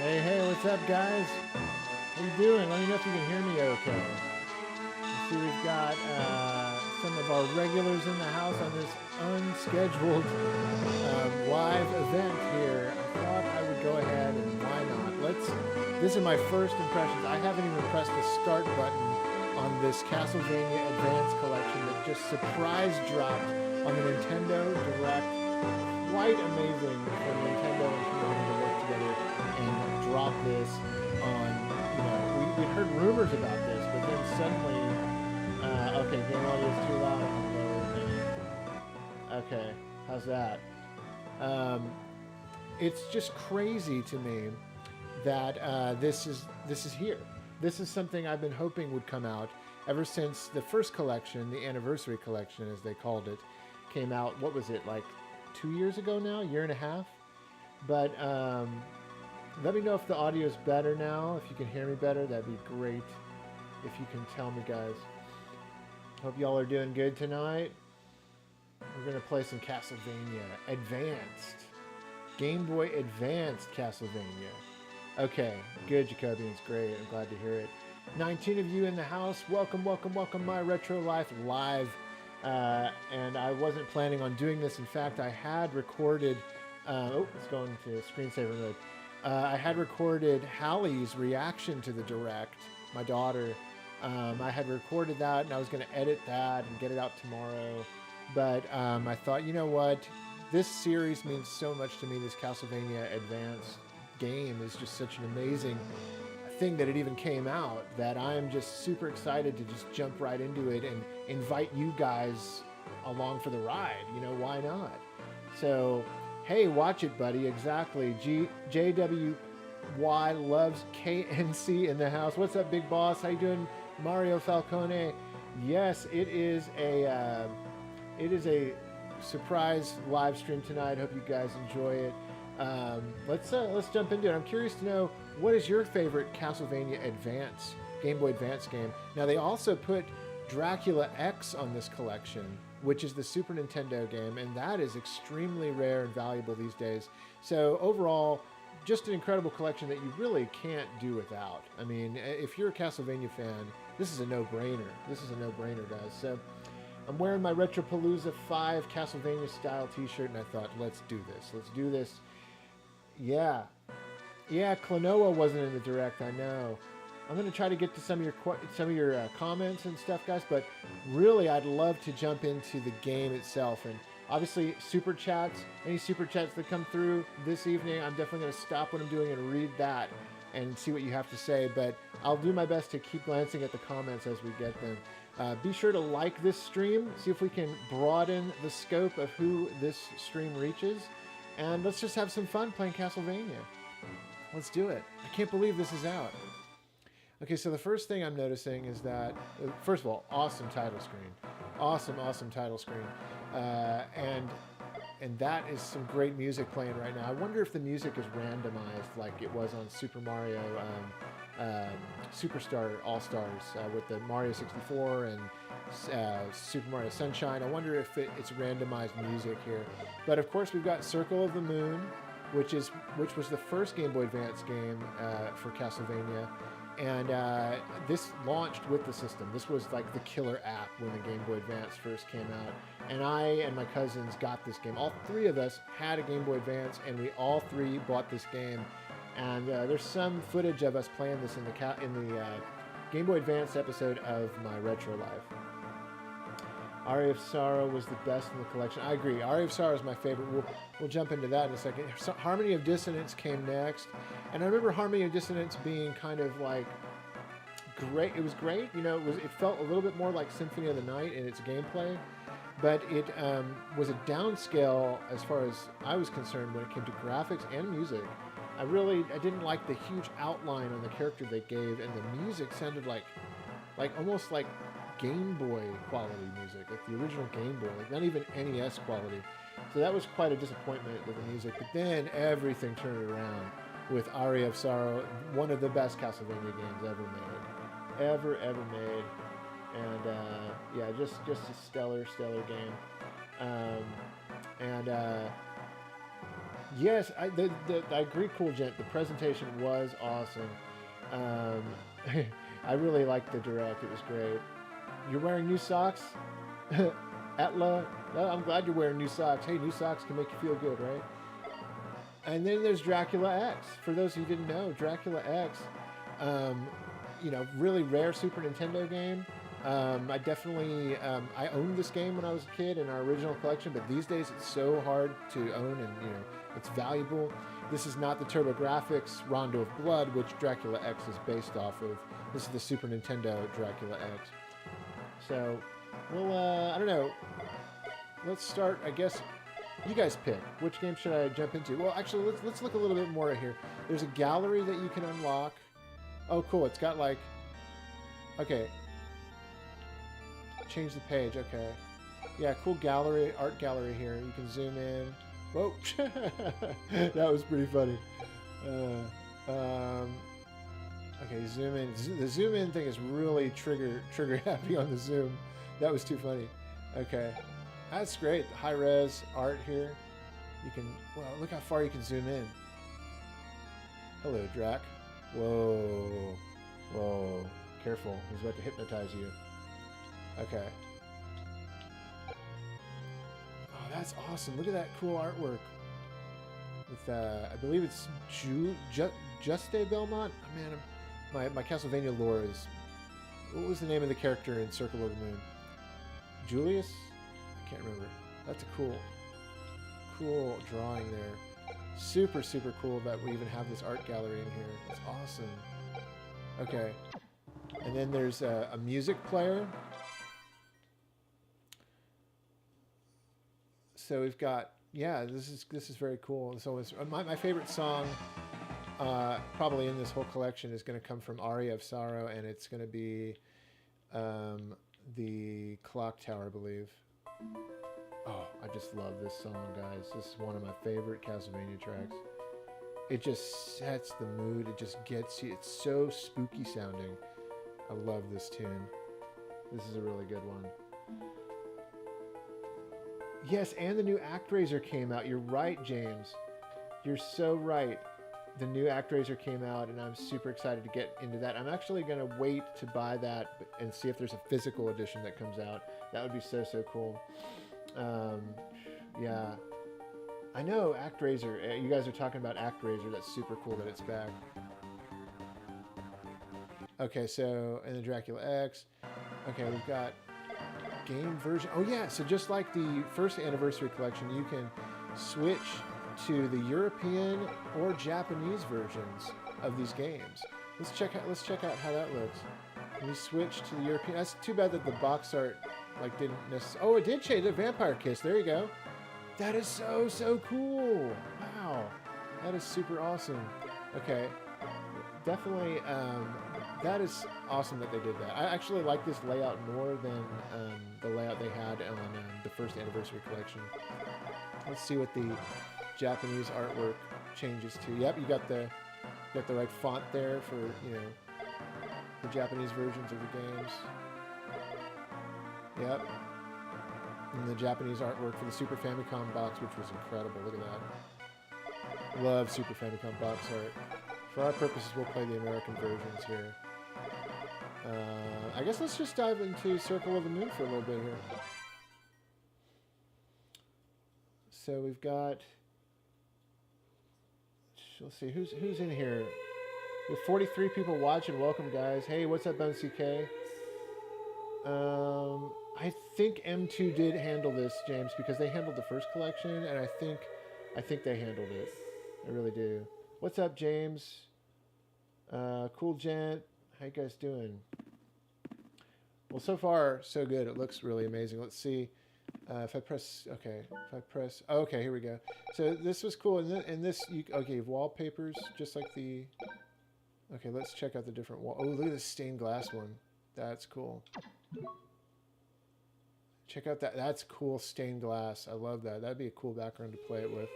Hey, what's up, guys? How you doing? Let me know if you can hear me okay. I see we've got some of our regulars in the house on this unscheduled live event here. I thought I would go ahead and why not? This is my first impressions. I haven't even pressed the start button on this Castlevania Advance collection that just surprise dropped on the Nintendo Direct. Quite amazing for Nintendo and Konami to work together and drop this on, we heard rumors about this, but then suddenly, okay, game audio is too loud, I'm gonna lower it down. Okay, how's that? It's just crazy to me that this is here. This is something I've been hoping would come out ever since the first collection, the anniversary collection as they called it, came out. What was it, like 2 years ago now? Year and a half? But let me know if the audio is better now. If you can hear me better, that'd be great. If you can tell me, guys. Hope y'all are doing good tonight. We're going to play some Castlevania Advanced. Game Boy Advanced Castlevania. Okay, good, Jacobians. Great. I'm glad to hear it. 19 of you in the house. Welcome, my Retro Life Live. And I wasn't planning on doing this. In fact, I had recorded... it's going to screensaver mode. I had recorded Hallie's reaction to the Direct, my daughter. I had recorded that, and I was going to edit that and get it out tomorrow. But I thought, you know what? This series means so much to me. This Castlevania Advance game is just such an amazing thing that it even came out, that I'm just super excited to just jump right into it and invite you guys along for the ride. Why not? So... hey, watch it, buddy. Exactly. JWY loves KNC in the house. What's up, big boss? How you doing, Mario Falcone? Yes, it is a surprise live stream tonight. Hope you guys enjoy it. Let's jump into it. I'm curious to know, what is your favorite Castlevania Advance, Game Boy Advance game? Now, they also put Dracula X on this collection, which is the Super Nintendo game, and that is extremely rare and valuable these days. So overall, just an incredible collection that you really can't do without. I mean, if you're a Castlevania fan, this is a no-brainer. This is a no-brainer, guys. So I'm wearing my Retropalooza 5 Castlevania style t-shirt, and I thought, let's do this. Let's do this. Yeah, Klonoa wasn't in the Direct, I know. I'm going to try to get to some of your comments and stuff, guys, but really I'd love to jump into the game itself. And obviously, super chats, any super chats that come through this evening, I'm definitely going to stop what I'm doing and read that and see what you have to say. But I'll do my best to keep glancing at the comments as we get them. Be sure to like this stream, see if we can broaden the scope of who this stream reaches. And let's just have some fun playing Castlevania. Let's do it. I can't believe this is out. Okay, so the first thing I'm noticing is that, first of all, awesome title screen. Awesome title screen. And that is some great music playing right now. I wonder if the music is randomized like it was on Super Mario Superstar All-Stars with the Mario 64 and Super Mario Sunshine. I wonder if it's randomized music here. But of course, we've got Circle of the Moon, which was the first Game Boy Advance game for Castlevania. And this launched with the system. This was like the killer app when the Game Boy Advance first came out. And I and my cousins got this game. All three of us had a Game Boy Advance, and we all three bought this game. And there's some footage of us playing this in the Game Boy Advance episode of my Retro Life. Aria of Sorrow was the best in the collection. I agree. Aria of Sorrow is my favorite. We'll jump into that in a second. Harmony of Dissonance came next. And I remember Harmony of Dissonance being kind of like great. It was great. It felt a little bit more like Symphony of the Night in its gameplay. But it was a downscale as far as I was concerned when it came to graphics and music. I didn't like the huge outline on the character they gave, and the music sounded like almost like Game Boy quality music, like the original Game Boy, like not even NES quality. So that was quite a disappointment with the music. But then everything turned around with Aria of Sorrow, one of the best Castlevania games ever made. Ever made. And just a stellar game. Yes, I agree, Cool Gent. The presentation was awesome. Um, I really liked the direct. It was great. You're wearing new socks? Atla, I'm glad you're wearing new socks. Hey, new socks can make you feel good, right? And then there's Dracula X. For those who didn't know, Dracula X, um, really rare Super Nintendo game. I definitely, I owned this game when I was a kid in our original collection, but these days it's so hard to own and, it's valuable. This is not the TurboGrafx Rondo of Blood, which Dracula X is based off of. This is the Super Nintendo Dracula X. So, well, I don't know. Let's start, I guess. You guys pick. Which game should I jump into? Well, actually, let's look a little bit more here. There's a gallery that you can unlock. Oh, cool. It's got like... Okay. Change the page. Okay. Yeah, cool gallery, art gallery here. You can zoom in. Whoa. That was pretty funny. Okay, zoom in. The zoom in thing is really trigger happy on the zoom. That was too funny. Okay. That's great. High res art here. You can, well, look how far you can zoom in. Hello, Drac. Whoa. Whoa. Careful. He's about to hypnotize you. Okay. Oh, that's awesome. Look at that cool artwork. With, I believe it's Juste Belmont? Oh, man, my Castlevania lore is... What was the name of the character in Circle of the Moon? Julius? I can't remember. That's a cool drawing there. Super, super cool that we even have this art gallery in here. It's awesome. Okay. And then there's a music player. So we've got, yeah, this is very cool. So it's, my favorite song probably in this whole collection is going to come from Aria of Sorrow, and it's going to be the Clock Tower, I believe. Oh, I just love this song, guys. This is one of my favorite Castlevania tracks. It just sets the mood. It just gets you. It's so spooky sounding. I love this tune. This is a really good one. Yes, and the new ActRaiser came out. You're right, James. You're so right. The new ActRaiser came out, and I'm super excited to get into that. I'm actually going to wait to buy that and see if there's a physical edition that comes out. That would be so, so cool. Yeah. I know, ActRaiser. You guys are talking about ActRaiser. That's super cool that it's back. Okay, so, and the Dracula X. Okay, we've got game version. Oh, yeah, so just like the first anniversary collection, you can switch to the European or Japanese versions of these games. Let's check out how that looks. Can we switch to the European? That's too bad that the box art like didn't necessarily. Oh, it did change. The Vampire Kiss. There you go. That is so, so cool. Wow, that is super awesome. Okay, definitely. That is awesome that they did that. I actually like this layout more than the layout they had on the first anniversary collection. Let's see what the Japanese artwork changes to. Yep, you got the right font there for the Japanese versions of the games. Yep, and the Japanese artwork for the Super Famicom box, which was incredible. Look at that. Love Super Famicom box art. For our purposes, we'll play the American versions here. I guess let's just dive into Circle of the Moon for a little bit here. So we've got, let's see, who's in here? We have 43 people watching. Welcome, guys. Hey, what's up, MCK? I think M2 did handle this, James, because they handled the first collection, and I think they handled it. I really do. What's up, James? Cool Gent. How you guys doing? Well, so far, so good. It looks really amazing. Let's see. If I press, okay. If I press, oh, okay, here we go. So this was cool. And this, okay, wallpapers, just like the, okay, let's check out the different wall. Oh, look at this stained glass one. That's cool. Check out that. That's cool stained glass. I love that. That'd be a cool background to play it with.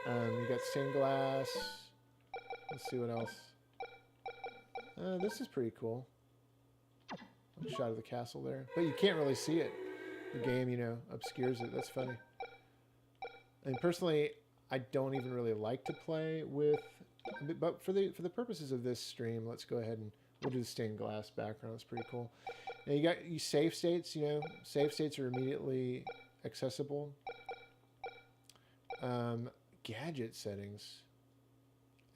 You got stained glass. Let's see what else. This is pretty cool. A shot of the castle there. But you can't really see it. The game, obscures it. That's funny. And personally, I don't even really like to play with, but for the purposes of this stream, let's go ahead and we'll do the stained glass background. It's pretty cool. Now you got you save states. You know, save states are immediately accessible. Gadget settings,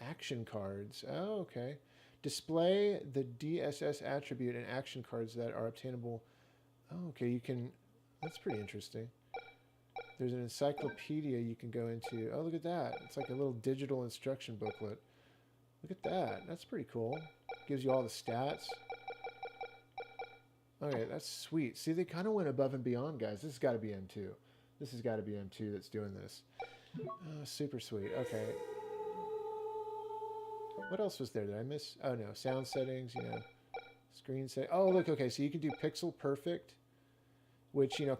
action cards. Oh, okay. Display the DSS attribute and action cards that are obtainable. Oh, okay. You can. That's pretty interesting. There's an encyclopedia you can go into. Oh, look at that. It's like a little digital instruction booklet. Look at that. That's pretty cool. Gives you all the stats. Okay, that's sweet. See, they kind of went above and beyond, guys. This has got to be M2. This has got to be M2 that's doing this. Oh, super sweet. Okay. What else was there? Did I miss? Oh, no. Sound settings, you know. Screen set. Oh, look. Okay, so you can do pixel perfect, which, you know,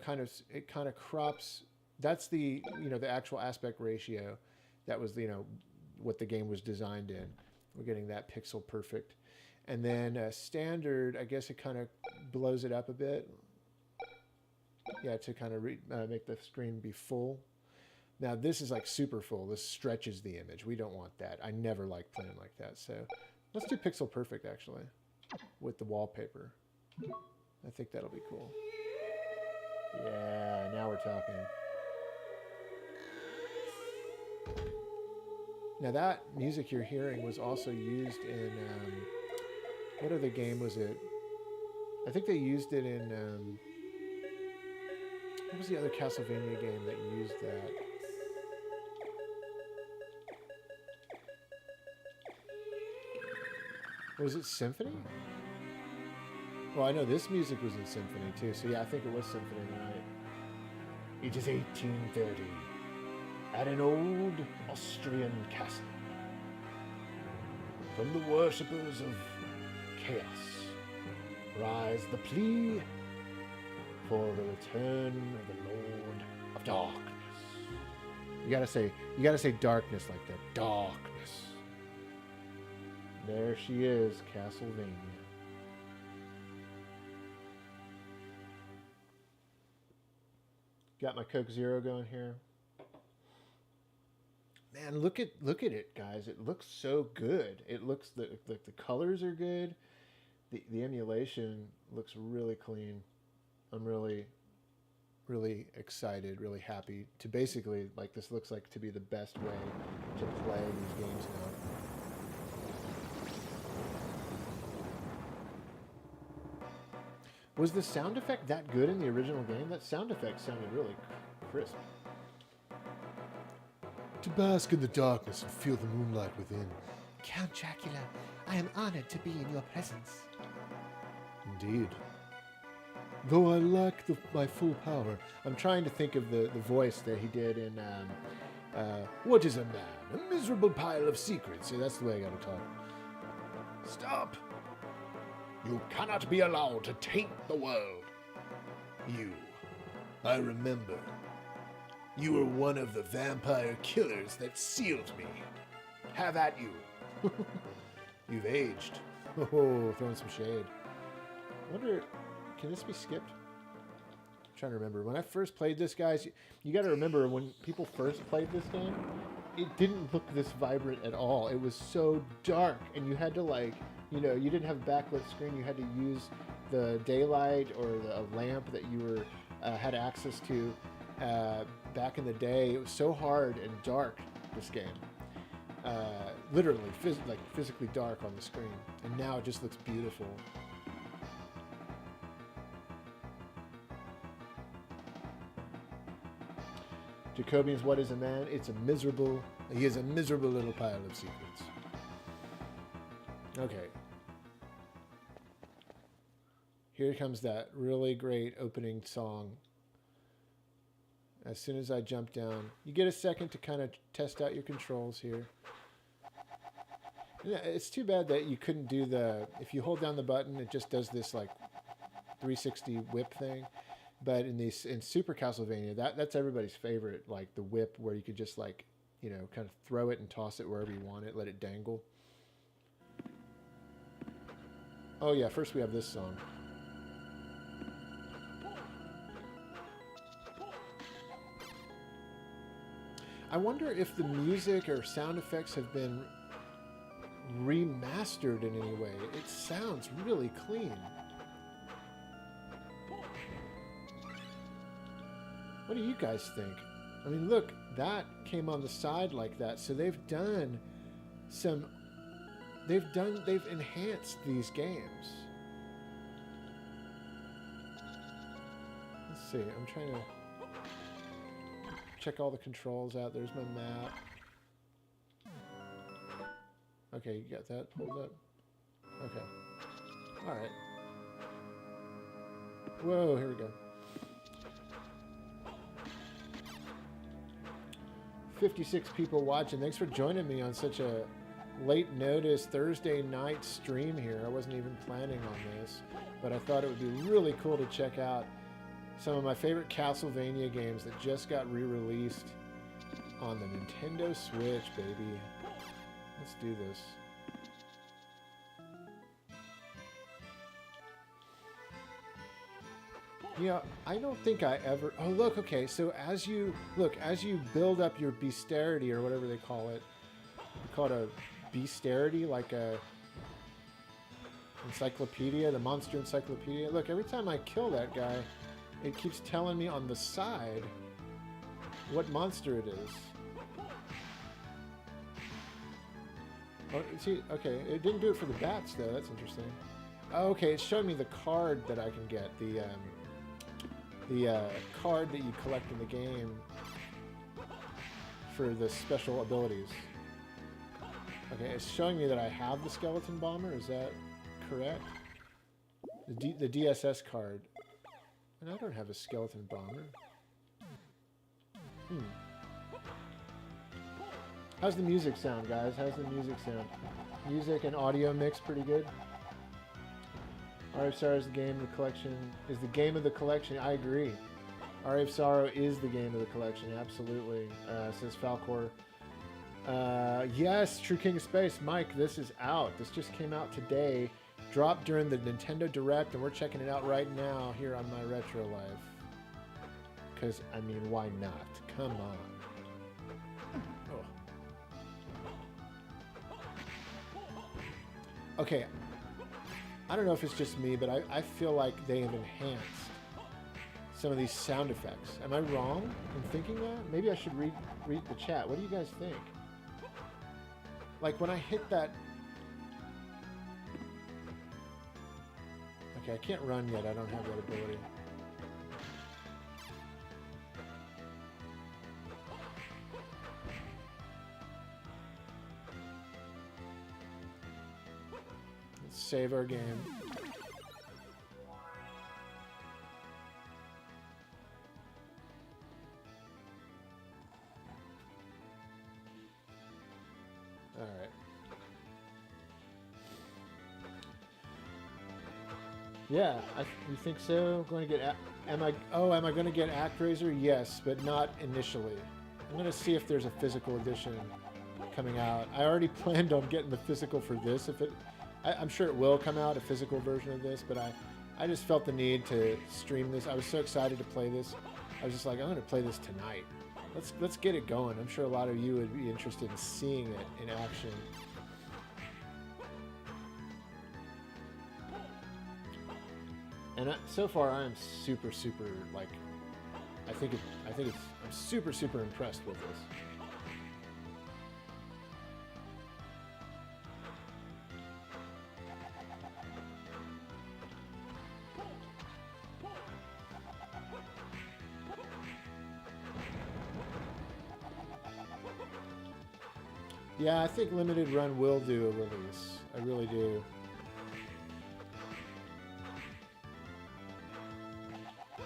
it kind of crops. That's the, you know, the actual aspect ratio. That was, you know, what the game was designed in. We're getting that pixel perfect. And then standard, I guess it kind of blows it up a bit. Yeah, to kind of make the screen be full. Now, this is like super full. This stretches the image. We don't want that. I never like playing like that. So let's do pixel perfect, actually, with the wallpaper. I think that'll be cool. Yeah, now we're talking. Now, that music you're hearing was also used in... what other game was it? I think they used it in... what was the other Castlevania game that used that? Was it Symphony? Well, I know this music was in Symphony too, so yeah, I think it was Symphony of the Night. It is 1830 at an old Austrian castle. From the worshippers of chaos rise the plea for the return of the Lord of Darkness. You gotta say darkness like that. Darkness. There she is, Castlevania. Got my Coke Zero going here. Man, look at it, guys. It looks so good. It looks the colors are good. The emulation looks really clean. I'm really excited, really happy to basically, like, this looks like to be the best way to play these games now. Was the sound effect that good in the original game? That sound effect sounded really crisp. To bask in the darkness and feel the moonlight within. Count Dracula, I am honored to be in your presence. Indeed. Though I lack my full power, I'm trying to think of the voice that he did in What is a Man? A miserable pile of secrets. See, that's the way I gotta talk. Stop! You cannot be allowed to taint the world. You. I remember. You were one of the vampire killers that sealed me. Have at you. You've aged. Oh, throwing some shade. I wonder, can this be skipped? I'm trying to remember. When I first played this, guys, you got to remember when people first played this game, it didn't look this vibrant at all. It was so dark, and you had to, like, you know, you didn't have a backlit screen. You had to use the daylight or a lamp that you were had access to back in the day. It was so hard and dark, this game. Literally, physically dark on the screen. And now it just looks beautiful. Jacobian's What is a Man? He is a miserable little pile of secrets. Okay. Here comes that really great opening song. As soon as I jump down, you get a second to kind of test out your controls here. Yeah, it's too bad that you couldn't do if you hold down the button, it just does this like 360 whip thing. But in Super Castlevania, that's everybody's favorite, like the whip where you could just, like, you know, kind of throw it and toss it wherever you want it, let it dangle. Oh yeah, first we have this song. I wonder if the music or sound effects have been remastered in any way. It sounds really clean. What do you guys think? I mean, look, that came on the side like that, so they've done some... They've enhanced these games. Let's see, I'm trying to check all the controls out. There's my map. Okay, you got that pulled up? Okay. Alright. Whoa, here we go. 56 people watching. Thanks for joining me on such a late notice Thursday night stream here. I wasn't even planning on this, but I thought it would be really cool to check out some of my favorite Castlevania games that just got re-released on the Nintendo Switch, baby. Let's do this. Yeah, I don't think I ever... Oh, look, okay, so as you build up your bestiarity, or whatever they call it, call it a bestiarity, like a encyclopedia, the monster encyclopedia. Look, every time I kill that guy, it keeps telling me on the side what monster it is. Oh, see, okay, it didn't do it for the bats, though. That's interesting. Oh, okay, it's showing me the card that I can get, the card that you collect in the game for the special abilities. Okay, it's showing me that I have the skeleton bomber. Is that correct? The DSS card. And I don't have a skeleton bomber. How's the music sound, guys? How's the music sound? Music and audio mix pretty good? Art of Sorrow is the game of the collection. Is the game of the collection. I agree. Art of Sorrow is the game of the collection. Absolutely. Says Falcor. Yes, True King of Space. Mike, this is out. This just came out today. Dropped during the Nintendo Direct, and we're checking it out right now here on my Retro Life. Because, I mean, why not? Come on. Oh. Okay. I don't know if it's just me, but I feel like they have enhanced some of these sound effects. Am I wrong in thinking that? Maybe I should read the chat. What do you guys think? Like when I hit that... Okay, I can't run yet. I don't have that ability. Let's save our game. All right. Yeah, you think so? Going to get? Am I going to get ActRaiser? Yes, but not initially. I'm going to see if there's a physical edition coming out. I already planned on getting the physical for this. I'm sure it will come out, a physical version of this. But I just felt the need to stream this. I was so excited to play this. I was just like, I'm going to play this tonight. Let's get it going. I'm sure a lot of you would be interested in seeing it in action. And so far, I'm super like, I'm super impressed with this. Yeah, I think Limited Run will do a release. I really do. I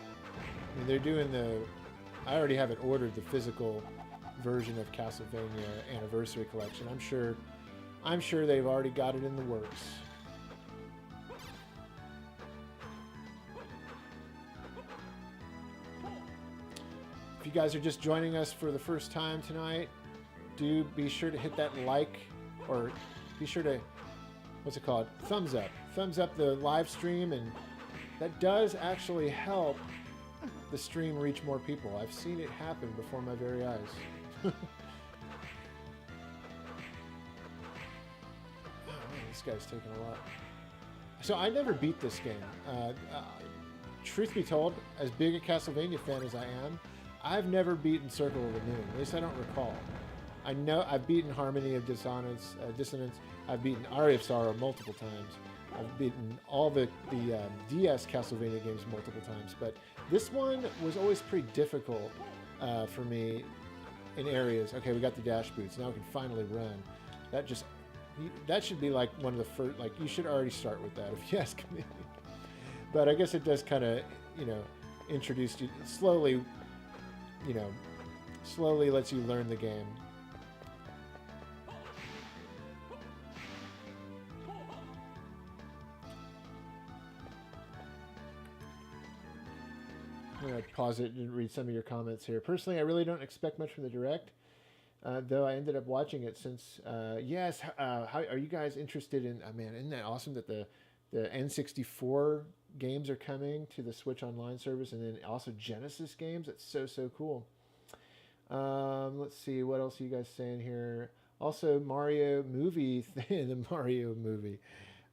mean, they're doing I already have it ordered, the physical version of Castlevania Anniversary Collection. I'm sure they've already got it in the works. If you guys are just joining us for the first time tonight, do be sure to hit that like, or be sure to, what's it called? Thumbs up. Thumbs up the live stream, and that does actually help the stream reach more people. I've seen it happen before my very eyes. Oh, man, this guy's taking a lot. So I never beat this game. Truth be told, as big a Castlevania fan as I am, I've never beaten Circle of the Moon. At least I don't recall. I know I've beaten Harmony of Dissonance. I've beaten Aria of Sorrow multiple times. I've beaten all the DS Castlevania games multiple times. But this one was always pretty difficult for me in areas. Okay, we got the dash boots. Now we can finally run. That should be like one of the first. Like, you should already start with that, if you ask me. But I guess it does kind of, introduce you slowly. Slowly lets you learn the game. I'm going to pause it and read some of your comments here. Personally, I really don't expect much from the Direct, though I ended up watching it since... yes, how are you guys interested in... man, isn't that awesome that the N64 games are coming to the Switch Online service, and then also Genesis games? That's so cool. Let's see, what else are you guys saying here? Also, Mario movie, the Mario movie.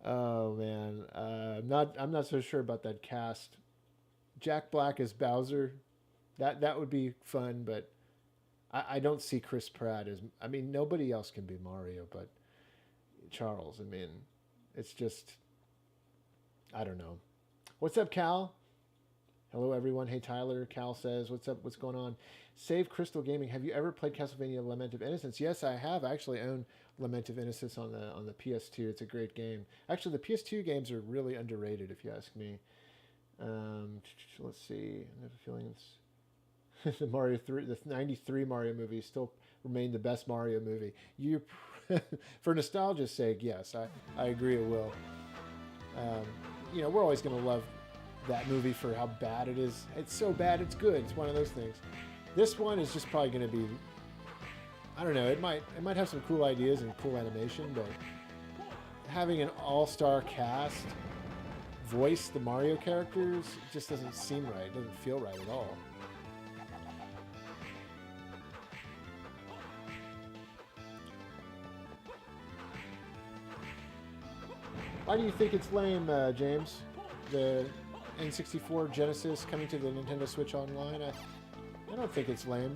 Oh man, I'm not so sure about that cast. Jack Black as Bowser, that would be fun, but I don't see Chris Pratt as. I mean, nobody else can be Mario, but Charles. I mean, it's just. I don't know. What's up, Cal? Hello, everyone. Hey, Tyler. Cal says, "What's up? What's going on?" Save Crystal Gaming. Have you ever played Castlevania: Lament of Innocence? Yes, I have. I actually own Lament of Innocence on the PS2. It's a great game. Actually, the PS2 games are really underrated, if you ask me. Let's see. I have a feeling it's the Mario 3, the '93 Mario movie still remained the best Mario movie. For nostalgia's sake, yes, I agree. It will. We're always going to love that movie for how bad it is. It's so bad, it's good. It's one of those things. This one is just probably going to be. I don't know. It might have some cool ideas and cool animation, but having an all-star cast voice the Mario characters just doesn't seem right. It doesn't feel right at all. Why do you think it's lame, James? The N64 Genesis coming to the Nintendo Switch Online? I don't think it's lame.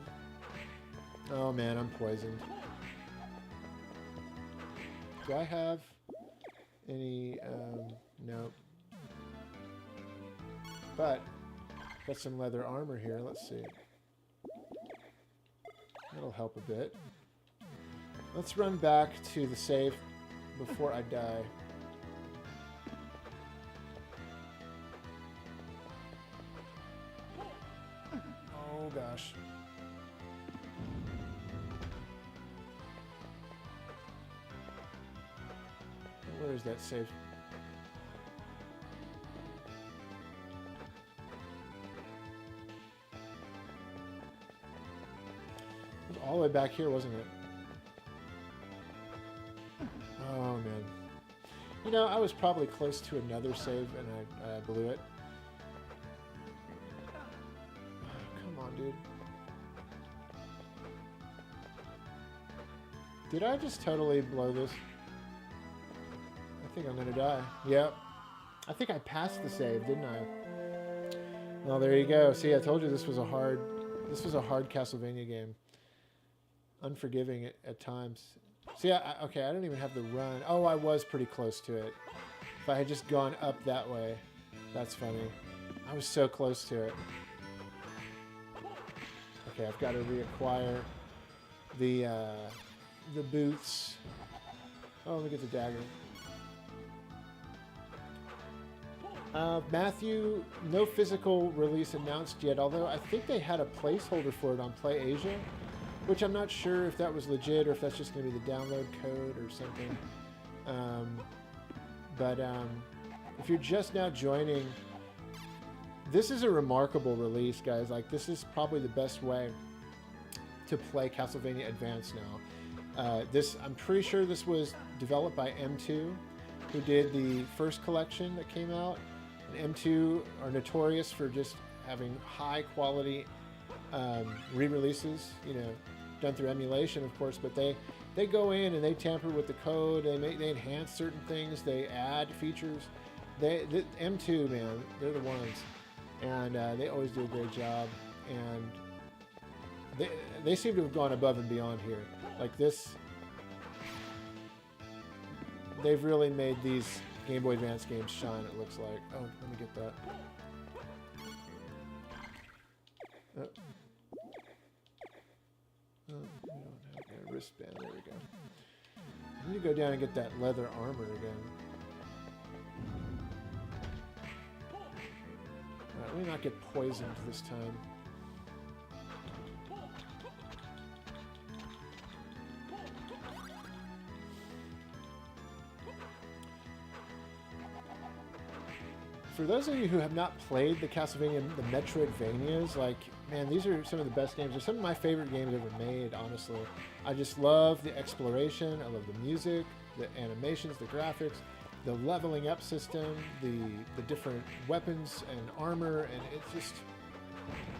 Oh man, I'm poisoned. Do I have any... no. But, got some leather armor here. Let's see. That'll help a bit. Let's run back to the save before I die. Oh gosh. Where is that save? It was all the way back here, wasn't it? Oh man. I was probably close to another save and I blew it. Come on, dude. Did I just totally blow this? I think I'm gonna die. Yep. I think I passed the save, didn't I? Well, there you go. See, I told you this was a hard Castlevania game. Unforgiving at times. See, okay, I don't even have the run. Oh, I was pretty close to it. If I had just gone up that way. That's funny. I was so close to it. Okay, I've got to reacquire the boots. Oh, let me get the dagger. Matthew, no physical release announced yet, although I think they had a placeholder for it on Play Asia, which I'm not sure if that was legit or if that's just going to be the download code or something. But if you're just now joining, this is a remarkable release, guys. Like, this is probably the best way to play Castlevania Advance now. I'm pretty sure this was developed by M2, who did the first collection that came out. And M2 are notorious for just having high quality re-releases, done through emulation, of course, but they go in and they tamper with the code. They enhance certain things. They add features. The M2, man, they're the ones, and they always do a great job. And they seem to have gone above and beyond here. Like this, they've really made these Game Boy Advance games shine. It looks like. Oh, let me get that. We don't have a wristband. There we go. I need to go down and get that leather armor again. Alright, let me not get poisoned this time. For those of you who have not played the Castlevania, the Metroidvanias, like, man, these are some of the best games. They're some of my favorite games ever made, honestly. I just love the exploration. I love the music, the animations, the graphics, the leveling up system, the different weapons and armor, and it's just...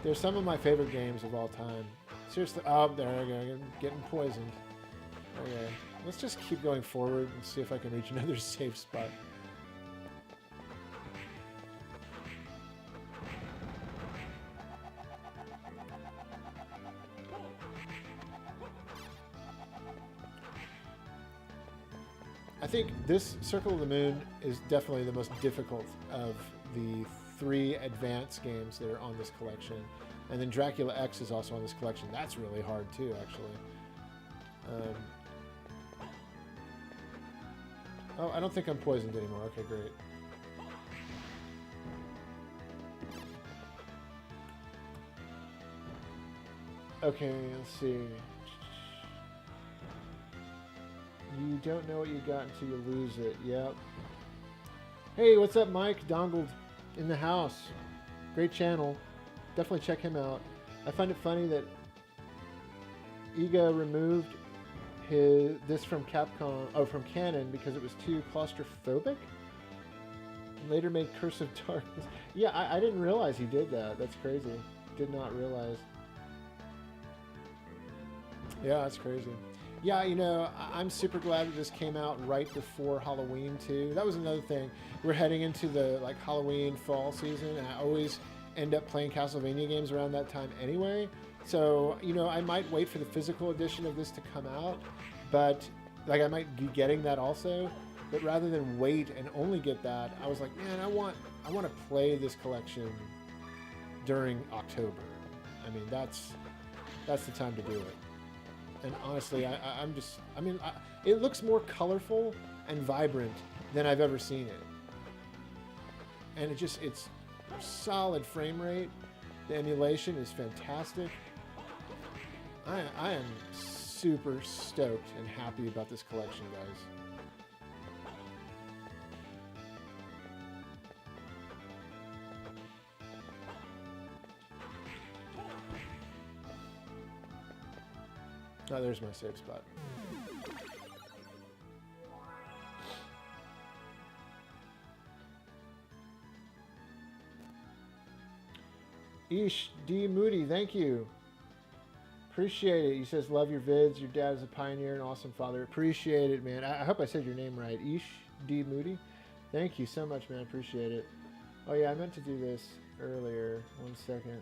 They're some of my favorite games of all time. Seriously, oh, there I go, I'm getting poisoned. Okay, let's just keep going forward and see if I can reach another safe spot. I think this Circle of the Moon is definitely the most difficult of the 3 advanced games that are on this collection. And then Dracula X is also on this collection. That's really hard too, actually. Oh, I don't think I'm poisoned anymore. Okay, great. Okay, let's see. You don't know what you got until you lose it. Yep. Hey, what's up, Mike? Dongled in the house. Great channel. Definitely check him out. I find it funny that Iga removed this from Capcom, from Canon, because it was too claustrophobic. Later made Curse of Darkness. Yeah, I didn't realize he did that. That's crazy. Did not realize. Yeah, that's crazy. Yeah, you know, I'm super glad that this came out right before Halloween too. That was another thing. We're heading into the like Halloween fall season, and I always end up playing Castlevania games around that time anyway. So, you know, I might wait for the physical edition of this to come out, but like I might be getting that also. But rather than wait and only get that, I was like, man, I want to play this collection during October. I mean, that's the time to do it. And honestly, it looks more colorful and vibrant than I've ever seen it. And it's solid frame rate. The emulation is fantastic. I am super stoked and happy about this collection, guys. Oh, there's my safe spot. Ish D. Moody, thank you. Appreciate it. He says, love your vids. Your dad is a pioneer and awesome father. Appreciate it, man. I hope I said your name right. Ish D. Moody. Thank you so much, man. Appreciate it. Oh, yeah, I meant to do this earlier. 1 second.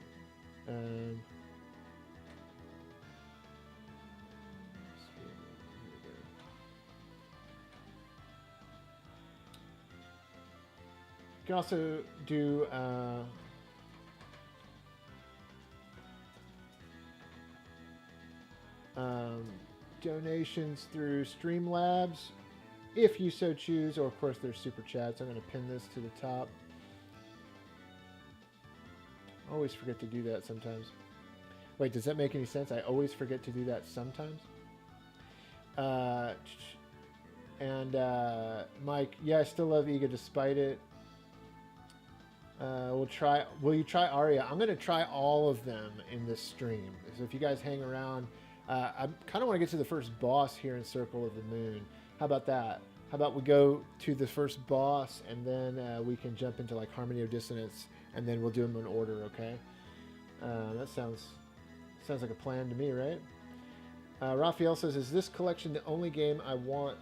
You can also do donations through Streamlabs, if you so choose, or of course there's super chats. I'm going to pin this to the top. I always forget to do that sometimes. Wait, does that make any sense? I always forget to do that sometimes. Mike, yeah, I still love Iga despite it. Will you try Aria? I'm going to try all of them in this stream. So if you guys hang around, I kind of want to get to the first boss here in Circle of the Moon. How about that? How about we go to the first boss, and then we can jump into like Harmony of Dissonance, and then we'll do them in order, okay? That sounds like a plan to me, right? Raphael says, "Is this collection the only game I want?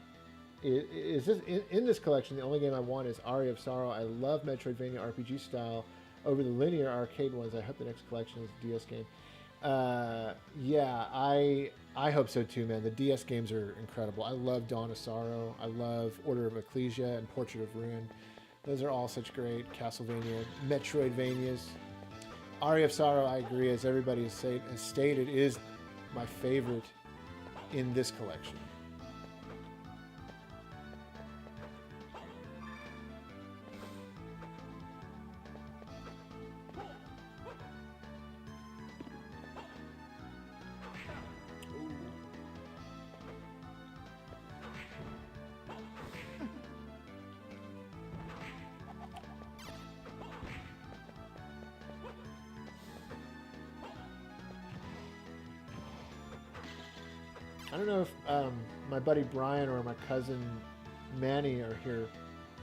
Is this in this collection the only game I want is Aria of Sorrow? I love Metroidvania RPG style over the linear arcade ones. I hope the next collection is a DS game." Yeah, I hope so too, man. The DS games are incredible. I love Dawn of Sorrow. I love Order of Ecclesia and Portrait of Ruin. Those are all such great Castlevania, Metroidvanias. Aria of Sorrow, I agree, as everybody has stated, is my favorite in this collection. I don't know if my buddy Brian or my cousin Manny are here.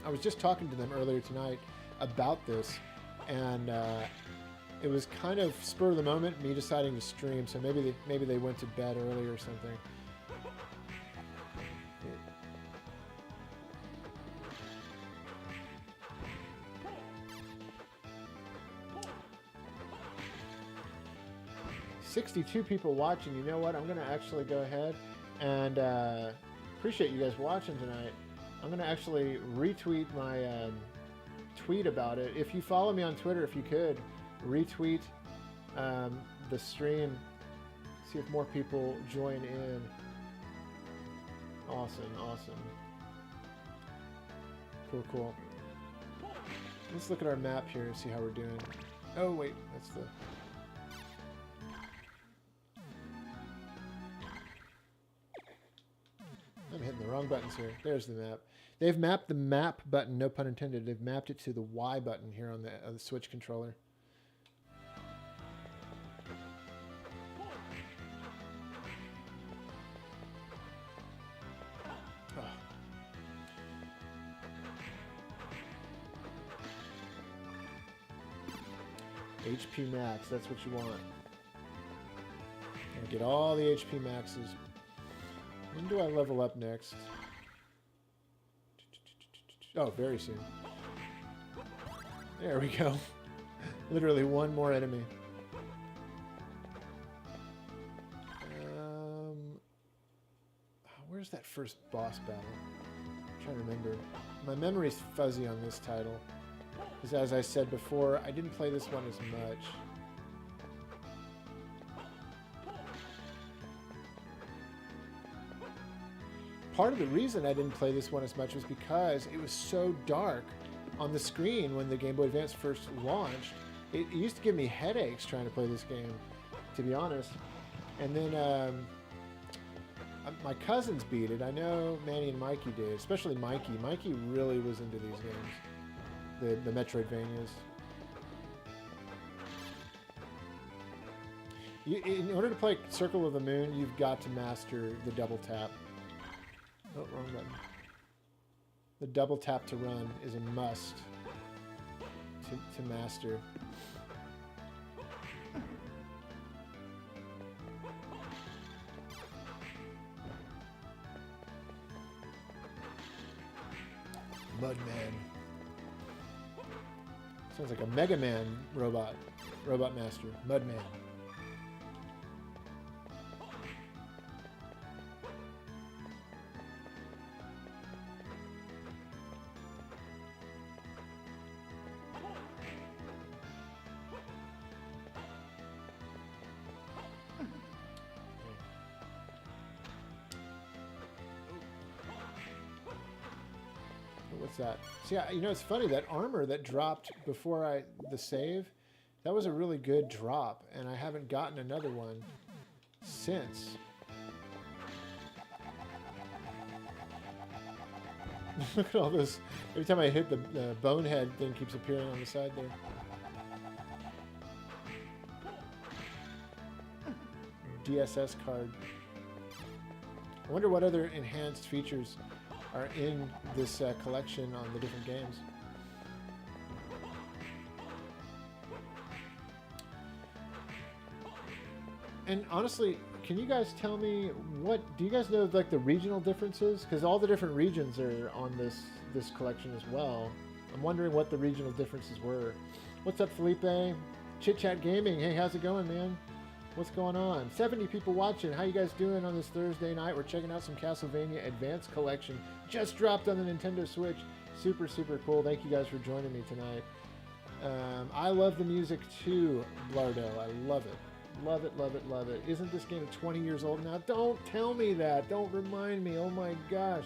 I was just talking to them earlier tonight about this, and it was kind of spur of the moment, me deciding to stream. So maybe they went to bed early or something. "62 people watching. You know what? I'm going to actually go ahead and appreciate you guys watching tonight. I'm going to actually retweet my tweet about it. If you follow me on Twitter, if you could, retweet the stream. See if more people join in. Awesome, awesome. Cool, cool. Let's look at our map here and see how we're doing. Oh, wait, that's the... I'm hitting the wrong buttons here. There's the map. They've mapped the map button, no pun intended. They've mapped it to the Y button here on the Switch controller. Oh. HP max, that's what you want. And get all the HP maxes. When do I level up next? Oh, very soon. There we go. Literally one more enemy. Where's that first boss battle? I'm trying to remember. My memory's fuzzy on this title. Because as I said before, I didn't play this one as much. Part of the reason I didn't play this one as much was because it was so dark on the screen when the Game Boy Advance first launched. It used to give me headaches trying to play this game, to be honest. And then my cousins beat it. I know Manny and Mikey did, especially Mikey. Mikey really was into these games, the Metroidvanias. In order to play Circle of the Moon, you've got to master the double tap. Oh, wrong button. The double tap to run is a must to master. Mudman. Sounds like a Mega Man robot master. Mudman. What's that? See, you know, it's funny, that armor that dropped before the save, that was a really good drop, and I haven't gotten another one since. Look at all those. Every time I hit the bonehead thing keeps appearing on the side there. DSS card. I wonder what other enhanced features are in this collection on the different games. And honestly, can you guys tell me do you guys know like the regional differences? Because all the different regions are on this collection as well. I'm wondering what the regional differences were. What's up, Felipe? Chit Chat Gaming. Hey, how's it going, man? What's going on? 70 people watching. How you guys doing on this Thursday night? We're checking out some Castlevania Advanced Collection. Just dropped on the Nintendo Switch. Super, super cool. Thank you guys for joining me tonight. I love the music too, Blardo. I love it. Love it, love it, love it. Isn't this game 20 years old now? Don't tell me that. Don't remind me. Oh my gosh.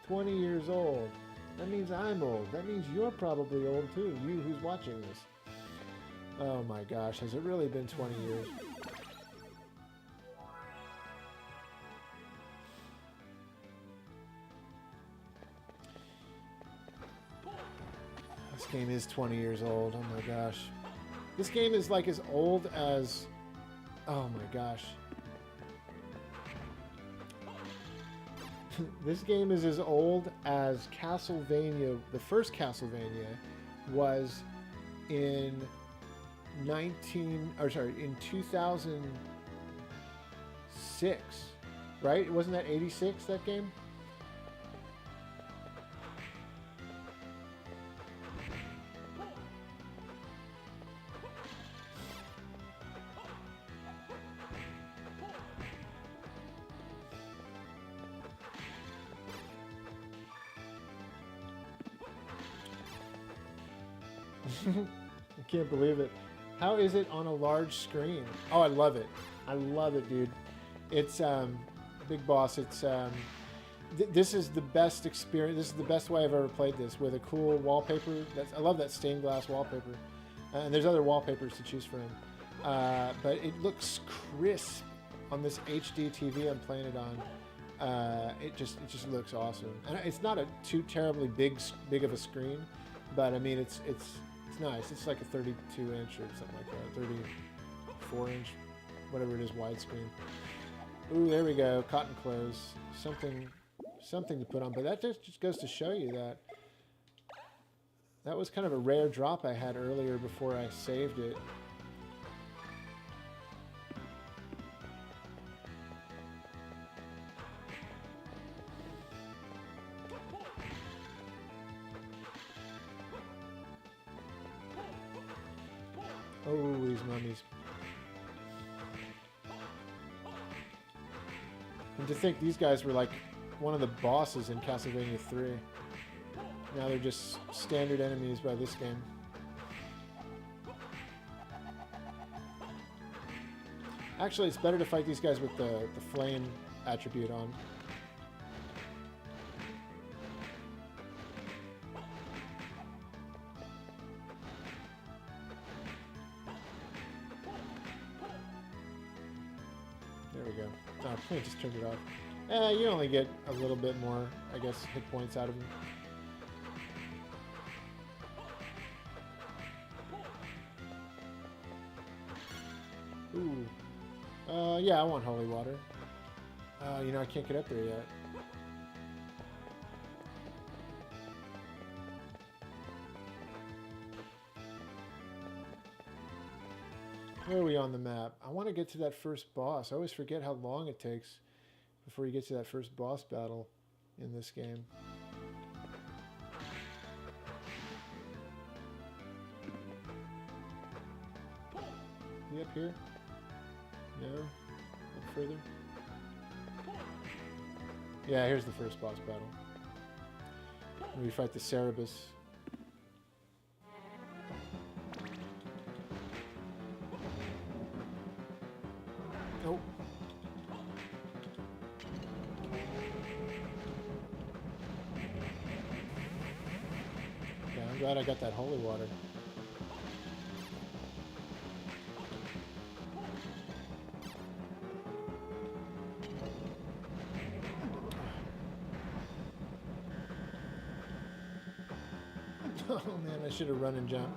20 years old. That means I'm old. That means you're probably old too, you who's watching this. Oh my gosh, has it really been 20 years? This game is 20 years old. Oh my gosh. This game is like as old as... Oh my gosh. This game is as old as Castlevania, the first Castlevania, was in 2006, right? Wasn't that 86, that game? I can't believe it. How is it on a large screen? Oh, I love it. I love it, dude. It's Big Boss. It's this is the best experience. This is the best way I've ever played this, with a cool wallpaper. I love that stained glass wallpaper. And there's other wallpapers to choose from. But it looks crisp on this HD TV I'm playing it on. It just looks awesome. And it's not a too terribly big of a screen, but I mean it's nice. It's like a 32-inch or something like that, 34-inch, whatever it is, widescreen. Ooh, there we go. Cotton clothes. Something to put on. But that just goes to show you that was kind of a rare drop I had earlier before I saved it. Oh, these mummies. And to think these guys were like one of the bosses in Castlevania 3. Now they're just standard enemies by this game. Actually, it's better to fight these guys with the flame attribute on. There we go. Oh, I just turned it off. You only get a little bit more, I guess, hit points out of him. Ooh. Yeah, I want holy water. You know, I can't get up there yet. Where are we on the map? I want to get to that first boss. I always forget how long it takes before you get to that first boss battle in this game. Is he up here? No? Up further? Yeah, here's the first boss battle. We fight the Cerebus. Oh. Yeah, I'm glad I got that holy water. Oh man, I should have run and jumped.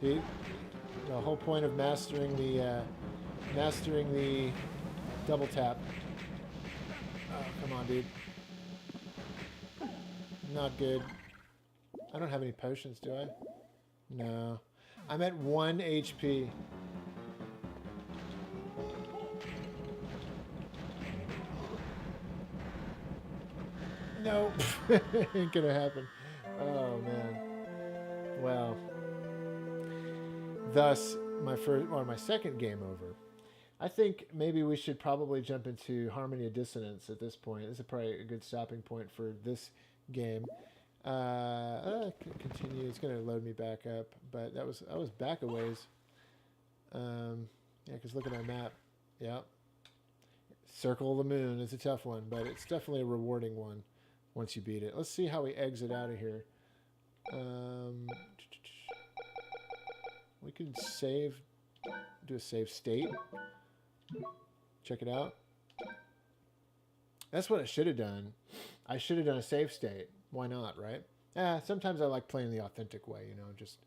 The whole point of mastering the double tap. Oh, come on, dude. Not good. I don't have any potions, do I? No. I'm at 1 HP. No, ain't gonna happen. Oh man. Well, thus my second game over. I think maybe we should probably jump into Harmony of Dissonance at this point. This is probably a good stopping point for this game. Continue. It's gonna load me back up, but I was back a ways. Yeah, because look at my map. Yeah. Circle of the Moon is a tough one, but it's definitely a rewarding one once you beat it. Let's see how we exit out of here. We could save, do a save state. Check it out. That's what I should have done. I should have done a save state. Why not, right? Sometimes I like playing the authentic way, you know, just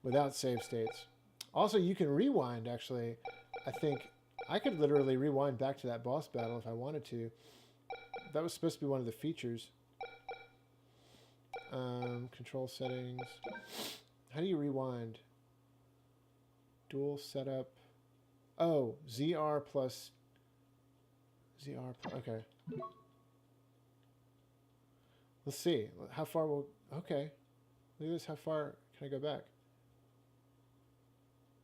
without save states. Also, you can rewind, actually. I think I could literally rewind back to that boss battle if I wanted to. That was supposed to be one of the features. Control settings. How do you rewind? Dual setup. Oh, ZR plus... okay. Let's see. How far will... Okay. Look at this. How far can I go back?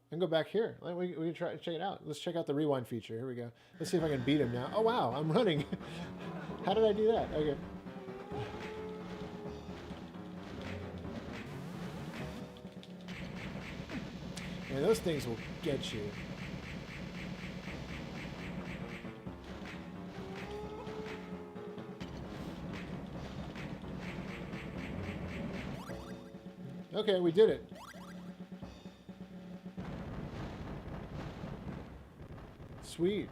I can go back here. We can try to check it out. Let's check out the rewind feature. Here we go. Let's see if I can beat him now. Oh, wow. I'm running. How did I do that? Okay. Man, those things will get you. Okay, we did it. Sweet.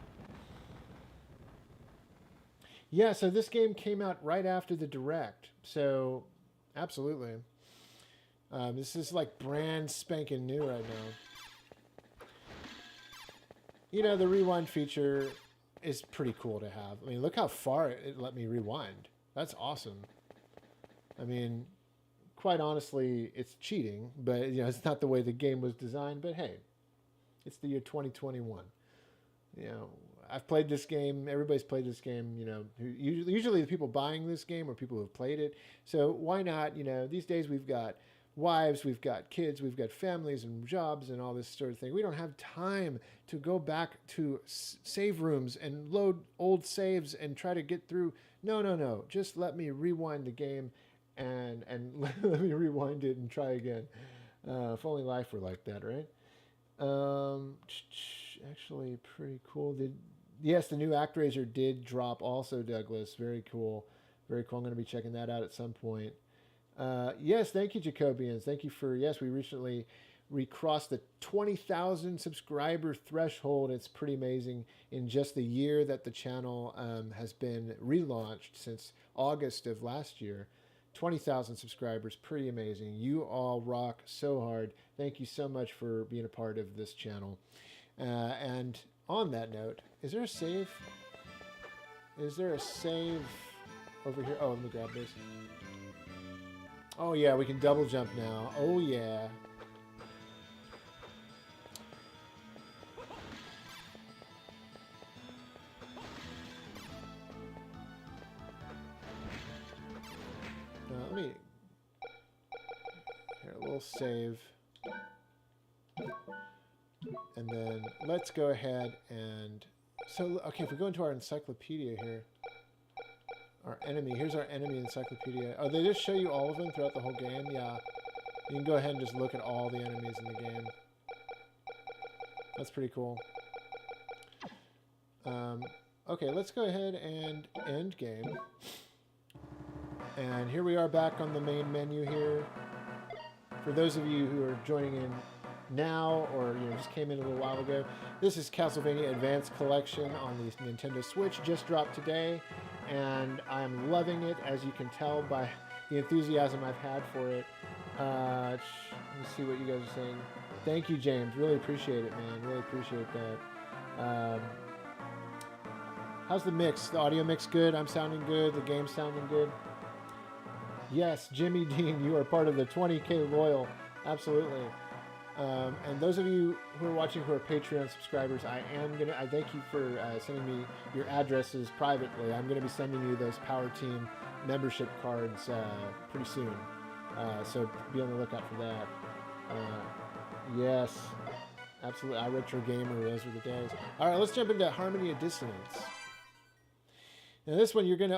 Yeah, so this game came out right after the Direct. So, absolutely. This is like brand spanking new right now. You know, the rewind feature is pretty cool to have. I mean, look how far it let me rewind. That's awesome. I mean, quite honestly, it's cheating, but you know, it's not the way the game was designed. But hey, it's the year 2021. You know, I've played this game. Everybody's played this game. You know, usually the people buying this game are people who have played it. So why not? You know, these days we've got wives, we've got kids, we've got families and jobs and all this sort of thing. We don't have time to go back to save rooms and load old saves and try to get through. No. Just let me rewind the game and let me rewind it and try again. If only life were like that, right? Actually, pretty cool. Yes, the new ActRaiser did drop also, Douglas. Very cool. Very cool. I'm going to be checking that out at some point. Yes, thank you, Jacobians. Thank you for, yes, we recently recrossed the 20,000 subscriber threshold. It's pretty amazing in just the year that the channel has been relaunched since August of last year. 20,000 subscribers, pretty amazing. You all rock so hard. Thank you so much for being a part of this channel. And on that note, is there a save? Is there a save over here? Oh, let me grab this. Oh yeah, we can double jump now. Oh yeah. Let me... Here, a little save. And then let's go ahead and... So, okay, if we go into our encyclopedia here... Our enemy. Here's our enemy encyclopedia. Oh, they just show you all of them throughout the whole game? Yeah. You can go ahead and just look at all the enemies in the game. That's pretty cool. Okay, let's go ahead and end game. And here we are back on the main menu here. For those of you who are joining in now or just came in a little while ago, this is Castlevania Advanced Collection on the Nintendo Switch. Just dropped today. And I'm loving it, as you can tell by the enthusiasm I've had for it. Let me see what you guys are saying. Thank you, James. Really appreciate it, man. Really appreciate that. How's the mix? The audio mix good? I'm sounding good? The game's sounding good? Yes, Jimmy Dean, you are part of the 20K loyal. Absolutely. And those of you who are watching who are Patreon subscribers, I thank you for sending me your addresses privately. I'm going to be sending you those Power Team membership cards pretty soon. So be on the lookout for that. Yes, absolutely. iRetro Gamer, those were the days. All right, let's jump into Harmony of Dissonance. Now this one you're gonna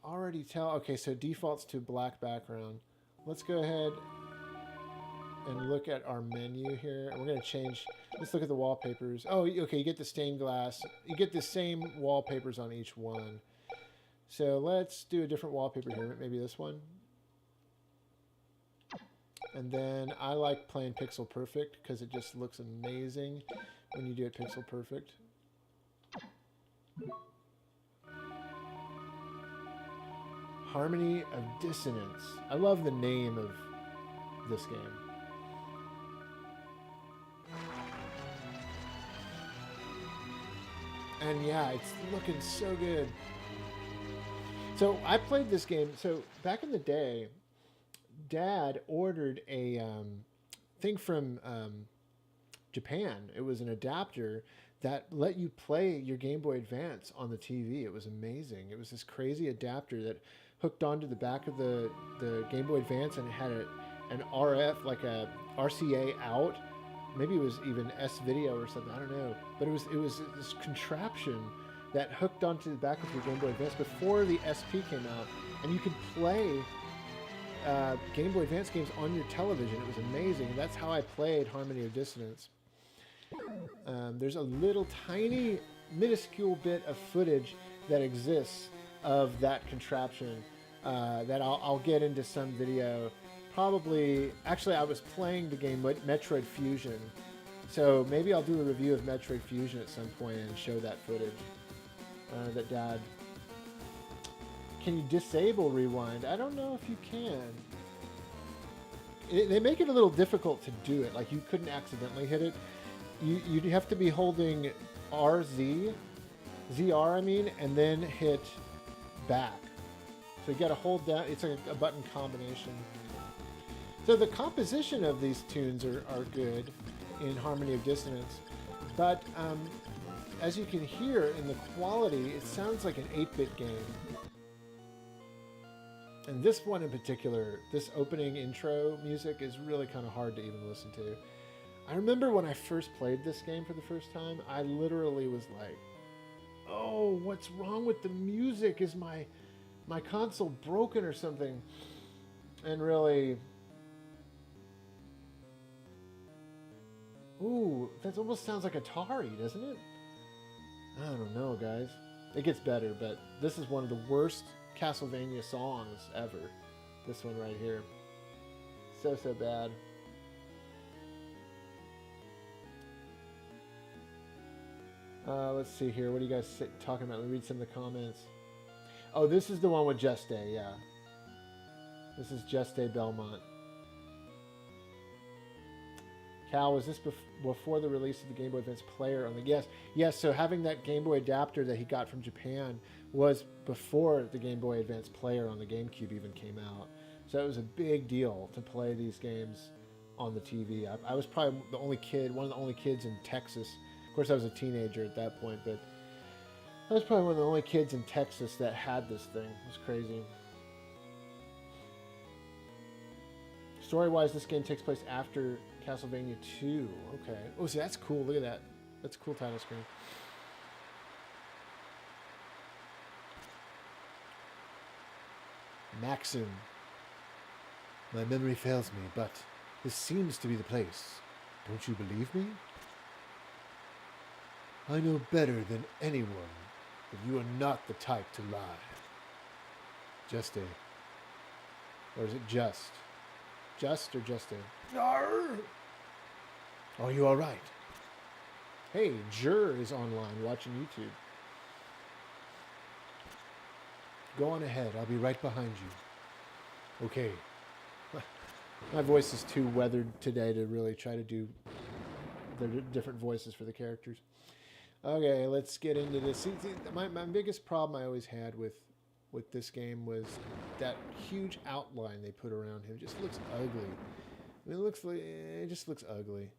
already tell. Okay, so defaults to black background. Let's go ahead and look at our menu here. We're gonna change. Let's look at the wallpapers. Oh, okay. You get the stained glass. You get the same wallpapers on each one. So let's do a different wallpaper here. Maybe this one. And then I like playing Pixel Perfect because it just looks amazing when you do it Pixel Perfect. Harmony of Dissonance. I love the name of this game. And yeah, it's looking so good. So I played this game. So back in the day, Dad ordered a thing from Japan. It was an adapter that let you play your Game Boy Advance on the TV. It was amazing. It was this crazy adapter that hooked onto the back of the Game Boy Advance, and it had an RF, like a RCA out. Maybe it was even S-Video or something. I don't know. But it was this contraption that hooked onto the back of your Game Boy Advance before the SP came out, and you could play Game Boy Advance games on your television. It was amazing. That's how I played Harmony of Dissonance. There's a little tiny, minuscule bit of footage that exists of that contraption that I'll get into some video. Probably, actually, I was playing the game Metroid Fusion, so maybe I'll do a review of Metroid Fusion at some point and show that footage that Dad. Can you disable rewind? I don't know if you can. They make it a little difficult to do it. Like, you couldn't accidentally hit it. You'd have to be holding ZR, I mean, and then hit back. So you got to hold down. It's like a button combination. So the composition of these tunes are good in Harmony of Dissonance, but as you can hear in the quality, it sounds like an 8-bit game. And this one in particular, this opening intro music is really kind of hard to even listen to. I remember when I first played this game for the first time, I literally was like, oh, what's wrong with the music? Is my console broken or something? And really, ooh, that almost sounds like Atari, doesn't it? I don't know, guys. It gets better, but this is one of the worst Castlevania songs ever. This one right here. So bad. Let's see here. What are you guys talking about? Let me read some of the comments. Oh, this is the one with Just Day, yeah. This is Just Day Belmont. Cal, was this before the release of the Game Boy Advance player on the... Yes, so having that Game Boy adapter that he got from Japan was before the Game Boy Advance player on the GameCube even came out. So it was a big deal to play these games on the TV. I was probably the only kid, one of the only kids in Texas. Of course, I was a teenager at that point, but I was probably one of the only kids in Texas that had this thing. It was crazy. Story-wise, this game takes place after Castlevania 2. Okay. Oh, see, that's cool. Look at that. That's a cool title screen. Maxim. My memory fails me, but this seems to be the place. Don't you believe me? I know better than anyone that you are not the type to lie. Just a... Or is it just? Just or just a... Arr! Are you all right? Hey, Jur is online watching YouTube. Go on ahead. I'll be right behind you. Okay. My voice is too weathered today to really try to do the different voices for the characters. Okay, let's get into this. See, my biggest problem I always had with this game was that huge outline they put around him. It just looks ugly. I mean, it just looks ugly.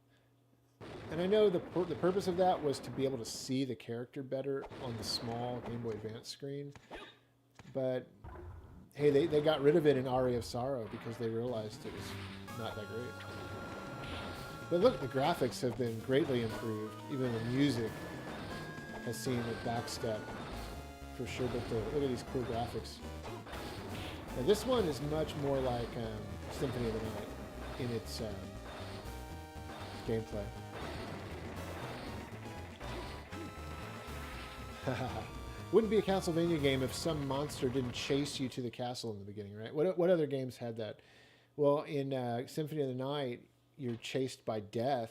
And I know the purpose of that was to be able to see the character better on the small Game Boy Advance screen. But hey, they got rid of it in Aria of Sorrow because they realized it was not that great. But look, the graphics have been greatly improved. Even the music has seen a backstep for sure. But look at these cool graphics. Now this one is much more like Symphony of the Night in its gameplay. Wouldn't be a Castlevania game if some monster didn't chase you to the castle in the beginning, right? What other games had that? Well, in Symphony of the Night, you're chased by death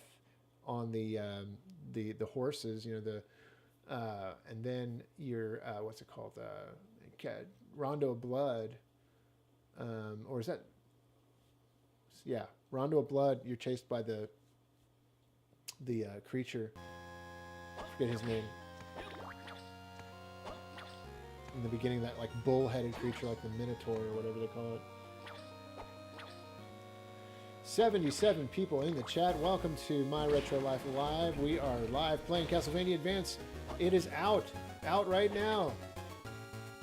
on the horses, you know, and then you're what's it called? Rondo of Blood, or is that? Yeah, Rondo of Blood. You're chased by the creature. I forget his name. In the beginning, that like bull-headed creature, like the Minotaur or whatever they call it. 77 people in the chat. Welcome to My Retro Life Live. We are live playing Castlevania Advance. It is out right now.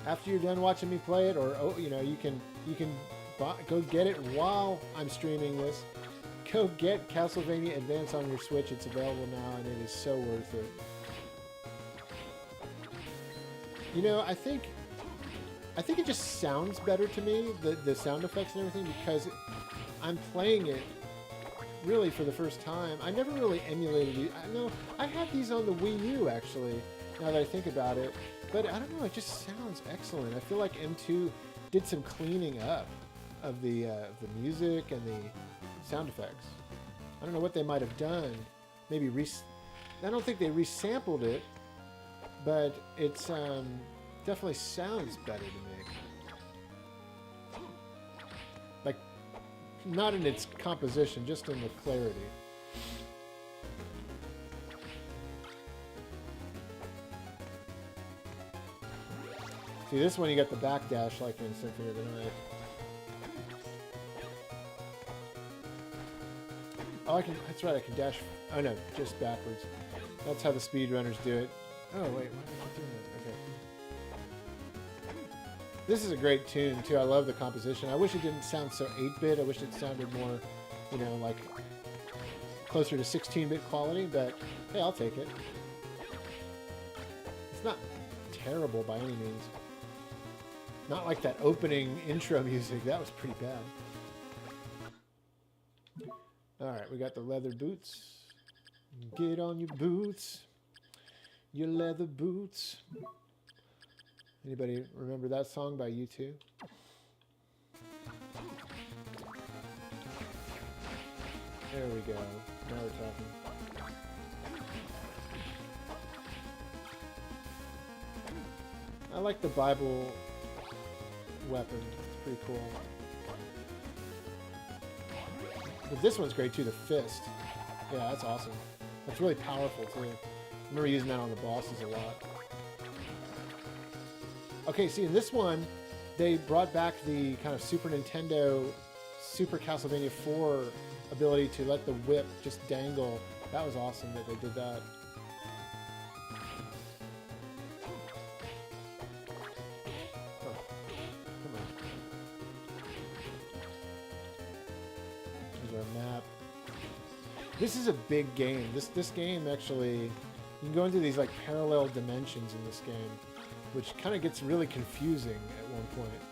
After you're done watching me play it, or you know, you can go get it while I'm streaming this. Go get Castlevania Advance on your Switch. It's available now, and it is so worth it. You know, I think it just sounds better to me, the sound effects and everything, because I'm playing it really for the first time. I never really emulated it. I know I had these on the Wii U actually, now that I think about it, but I don't know, it just sounds excellent. I feel like M2 did some cleaning up of the music and the sound effects. I don't know what they might have done. Maybe I don't think they resampled it, but it's definitely sounds better to me. Like, not in its composition, just in the clarity. See, this one you got the backdash like in Symphony of the Night. Oh, that's right, I can dash. Oh no, just backwards. That's how the speedrunners do it. Oh wait, why did I do that? Okay. This is a great tune too. I love the composition. I wish it didn't sound so 8-bit. I wish it sounded more, you know, like closer to 16-bit quality, but hey, I'll take it. It's not terrible by any means. Not like that opening intro music. That was pretty bad. Alright, we got the leather boots. Get on your boots. Your leather boots. Anybody remember that song by U2? There we go. Now we're talking. I like the Bible weapon. It's pretty cool. But this one's great too, the fist. Yeah, that's awesome. That's really powerful too. I remember using that on the bosses a lot. Okay, see, in this one, they brought back the kind of Super Nintendo, Super Castlevania 4 ability to let the whip just dangle. That was awesome that they did that. Oh, come on. There's our map. This is a big game. This game actually, you can go into these like parallel dimensions in this game, which kind of gets really confusing at one point.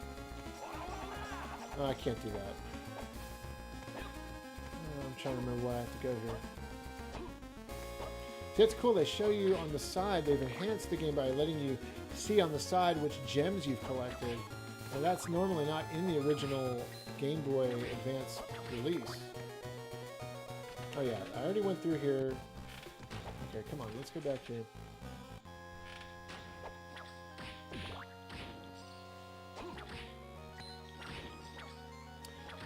Oh, I can't do that. Oh, I'm trying to remember why I have to go here. See, that's cool. They show you on the side. They've enhanced the game by letting you see on the side which gems you've collected. And that's normally not in the original Game Boy Advance release. Oh yeah, I already went through here. Okay, come on, let's go back here.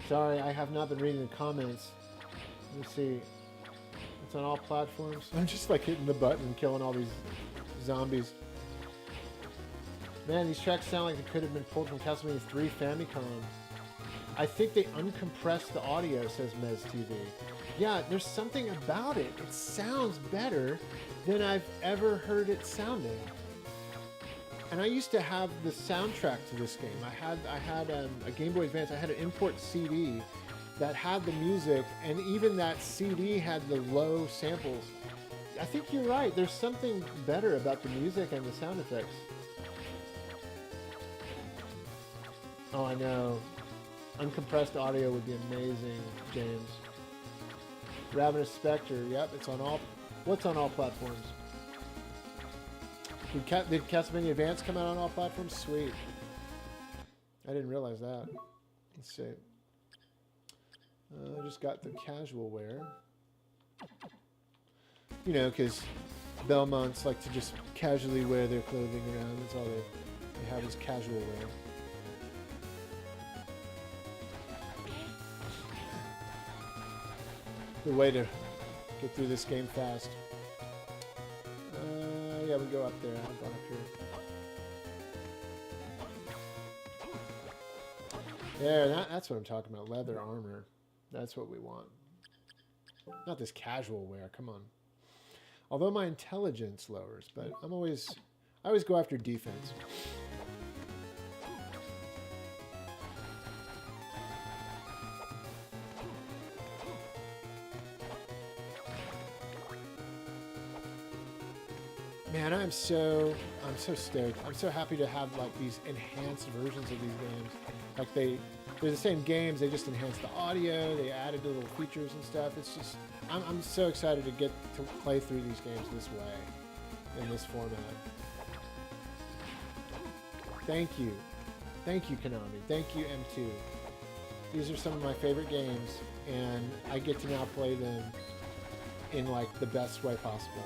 Sorry, I have not been reading the comments. Let me see. It's on all platforms. I'm just like hitting the button and killing all these zombies. Man, these tracks sound like they could have been pulled from Castlevania 3 Famicom. I think they uncompressed the audio, says Mez TV. Yeah, there's something about it. It sounds better than I've ever heard it sounding. And I used to have the soundtrack to this game. I had a Game Boy Advance. I had an import CD that had the music, and even that CD had the low samples. I think you're right. There's something better about the music and the sound effects. Oh, I know. Uncompressed audio would be amazing, James. Ravenous Spectre. Yep, it's on all. What's on all platforms? Did Castlevania Advance come out on all platforms? Sweet. I didn't realize that. Let's see. I just got the casual wear. You know, because Belmonts like to just casually wear their clothing around. That's all they have is casual wear. The way to get through this game fast. Yeah, we go up there. I've gone up here. There, that's what I'm talking about. Leather armor. That's what we want. Not this casual wear. Come on. Although my intelligence lowers, but I always go after defense. Man, I'm so stoked. I'm so happy to have like these enhanced versions of these games. Like they're the same games, they just enhanced the audio, they added the little features and stuff. It's just I'm so excited to get to play through these games this way, in this format. Thank you. Thank you, Konami. Thank you, M2. These are some of my favorite games, and I get to now play them in like the best way possible.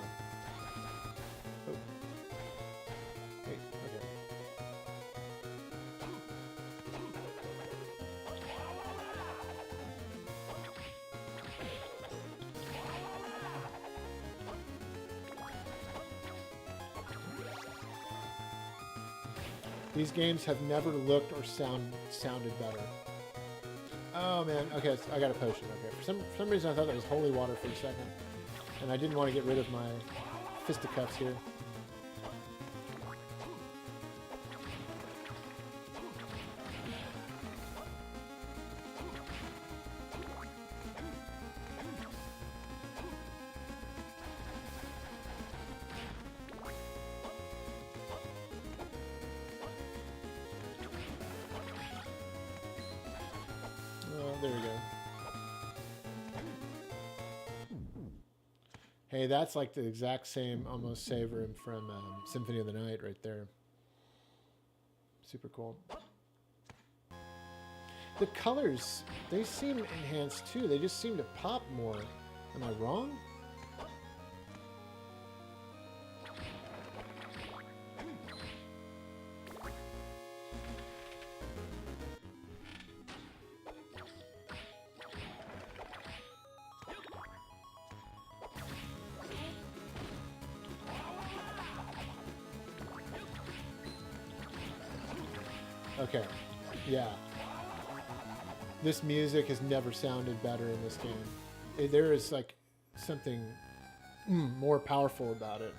These games have never looked or sounded better. Oh man, okay, so I got a potion. Okay, for some reason I thought that was holy water for a second, and I didn't want to get rid of my fisticuffs here. There we go. Hey, that's like the exact same almost save room from Symphony of the Night right there. Super cool. The colors, they seem enhanced too. They just seem to pop more. Am I wrong? Okay, yeah. This music has never sounded better in this game. There is like something more powerful about it.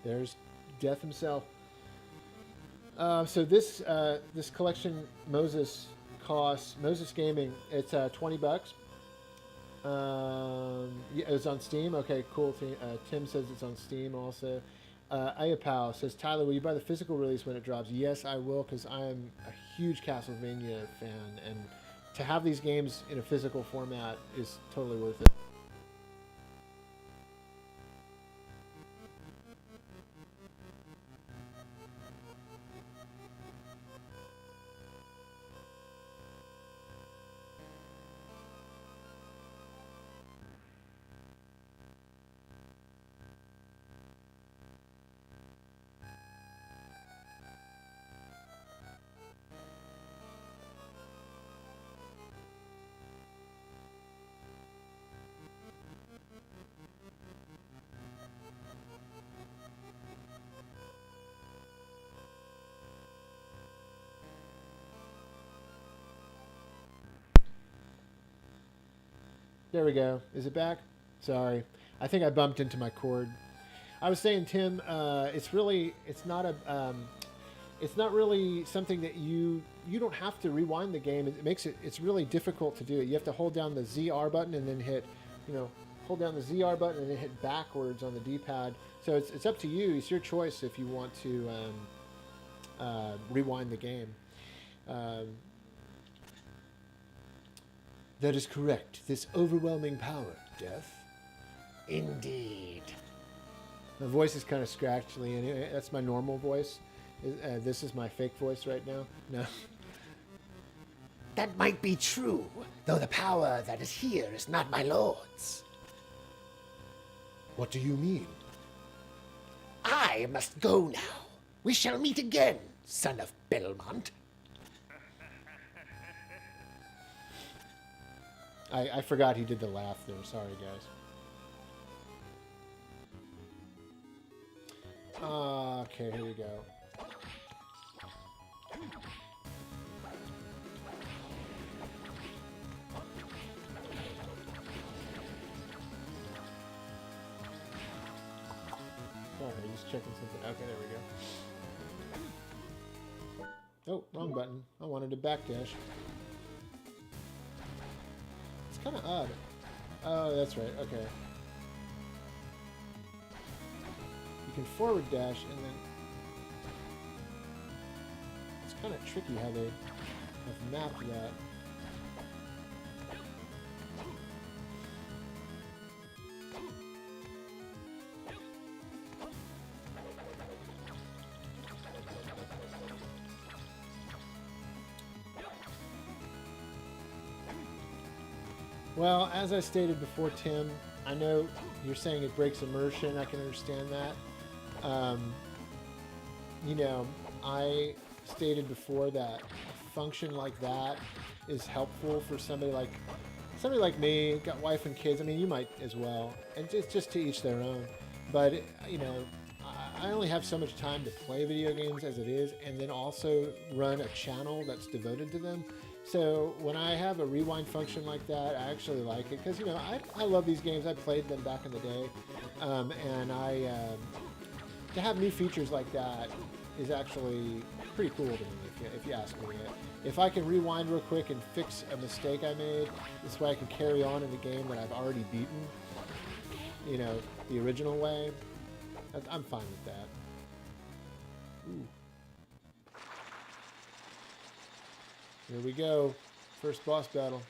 There's Death himself. So this this collection Moses Gaming. It's $20. Yeah, it's on Steam. Okay, cool. Tim says it's on Steam also. Ayapao says, Tyler, will you buy the physical release when it drops? Yes, I will, because I am a huge Castlevania fan, and to have these games in a physical format is totally worth it. There we go. Is it back? Sorry. I think I bumped into my cord. I was saying, Tim, it's not really something that you don't have to rewind the game. It makes it's really difficult to do it. You have to hold down the ZR button and then hit, hold down the ZR button and then hit backwards on the D-pad. So it's up to you. It's your choice if you want to rewind the game. That is correct. This overwhelming power, Death. Indeed. My voice is kind of scratchy. Anyway, that's my normal voice. This is my fake voice right now. No. That might be true, though the power that is here is not my lord's. What do you mean? I must go now. We shall meet again, son of Belmont. I forgot he did the laugh there. Sorry, guys. Okay, here we go. Sorry, just checking something. Okay, there we go. Oh, wrong button. I wanted to backdash. It's kind of odd. Oh, that's right. Okay. You can forward dash and then... It's kind of tricky how they have mapped that. Well, as I stated before, Tim, I know you're saying it breaks immersion. I can understand that. I stated before that a function like that is helpful for somebody like me, got wife and kids. I mean, you might as well. And it's just to each their own. But, I only have so much time to play video games as it is, and then also run a channel that's devoted to them. So when I have a rewind function like that, I actually like it because, I love these games. I played them back in the day. To have new features like that is actually pretty cool to me, if you ask me. If I can rewind real quick and fix a mistake I made, this way I can carry on in the game that I've already beaten, the original way, I'm fine with that. Ooh. Here we go. First boss battle.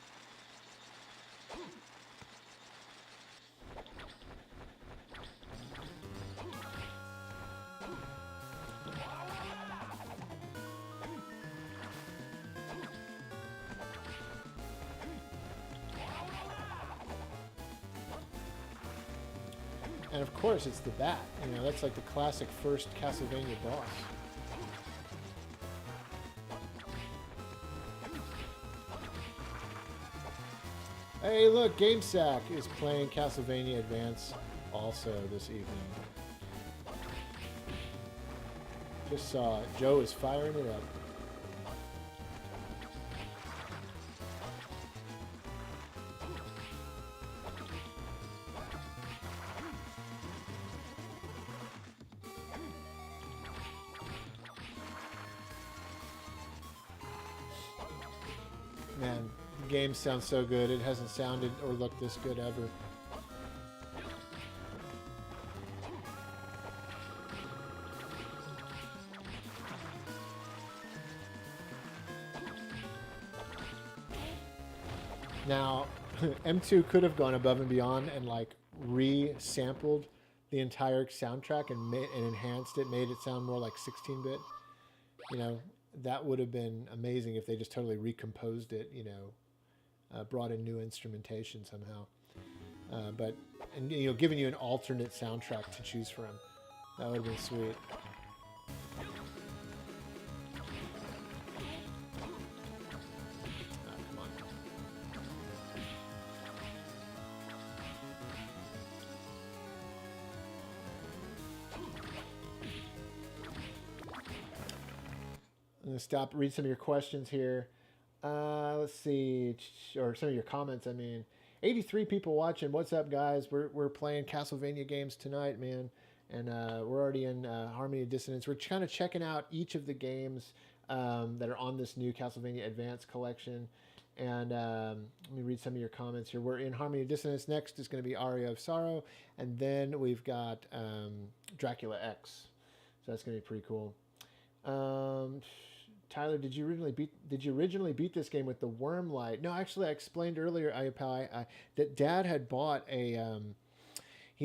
And of course, it's the bat. That's like the classic first Castlevania boss. Hey, look, GameSack is playing Castlevania Advance also this evening. Just saw it. Joe is firing it up. Man, the game sounds so good. It hasn't sounded or looked this good ever. Now, M2 could have gone above and beyond and like re-sampled the entire soundtrack and enhanced it, made it sound more like 16-bit. That would have been amazing if they just totally recomposed it, brought in new instrumentation somehow. But giving you an alternate soundtrack to choose from. That would have been sweet. Come on. I'm going to stop, read some of your questions here. Let's see, or some of your comments, I mean. 83 people watching. What's up, guys? We're playing Castlevania games tonight, man. and we're already in Harmony of Dissonance. We're kind of checking out each of the games that are on this new Castlevania Advance collection. And let me read some of your comments here. We're in Harmony of Dissonance. Next is going to be Aria of Sorrow, and then we've got Dracula X. So that's going to be pretty cool. Tyler, did you originally beat this game with the worm light? No, actually, I explained earlier, that Dad had bought he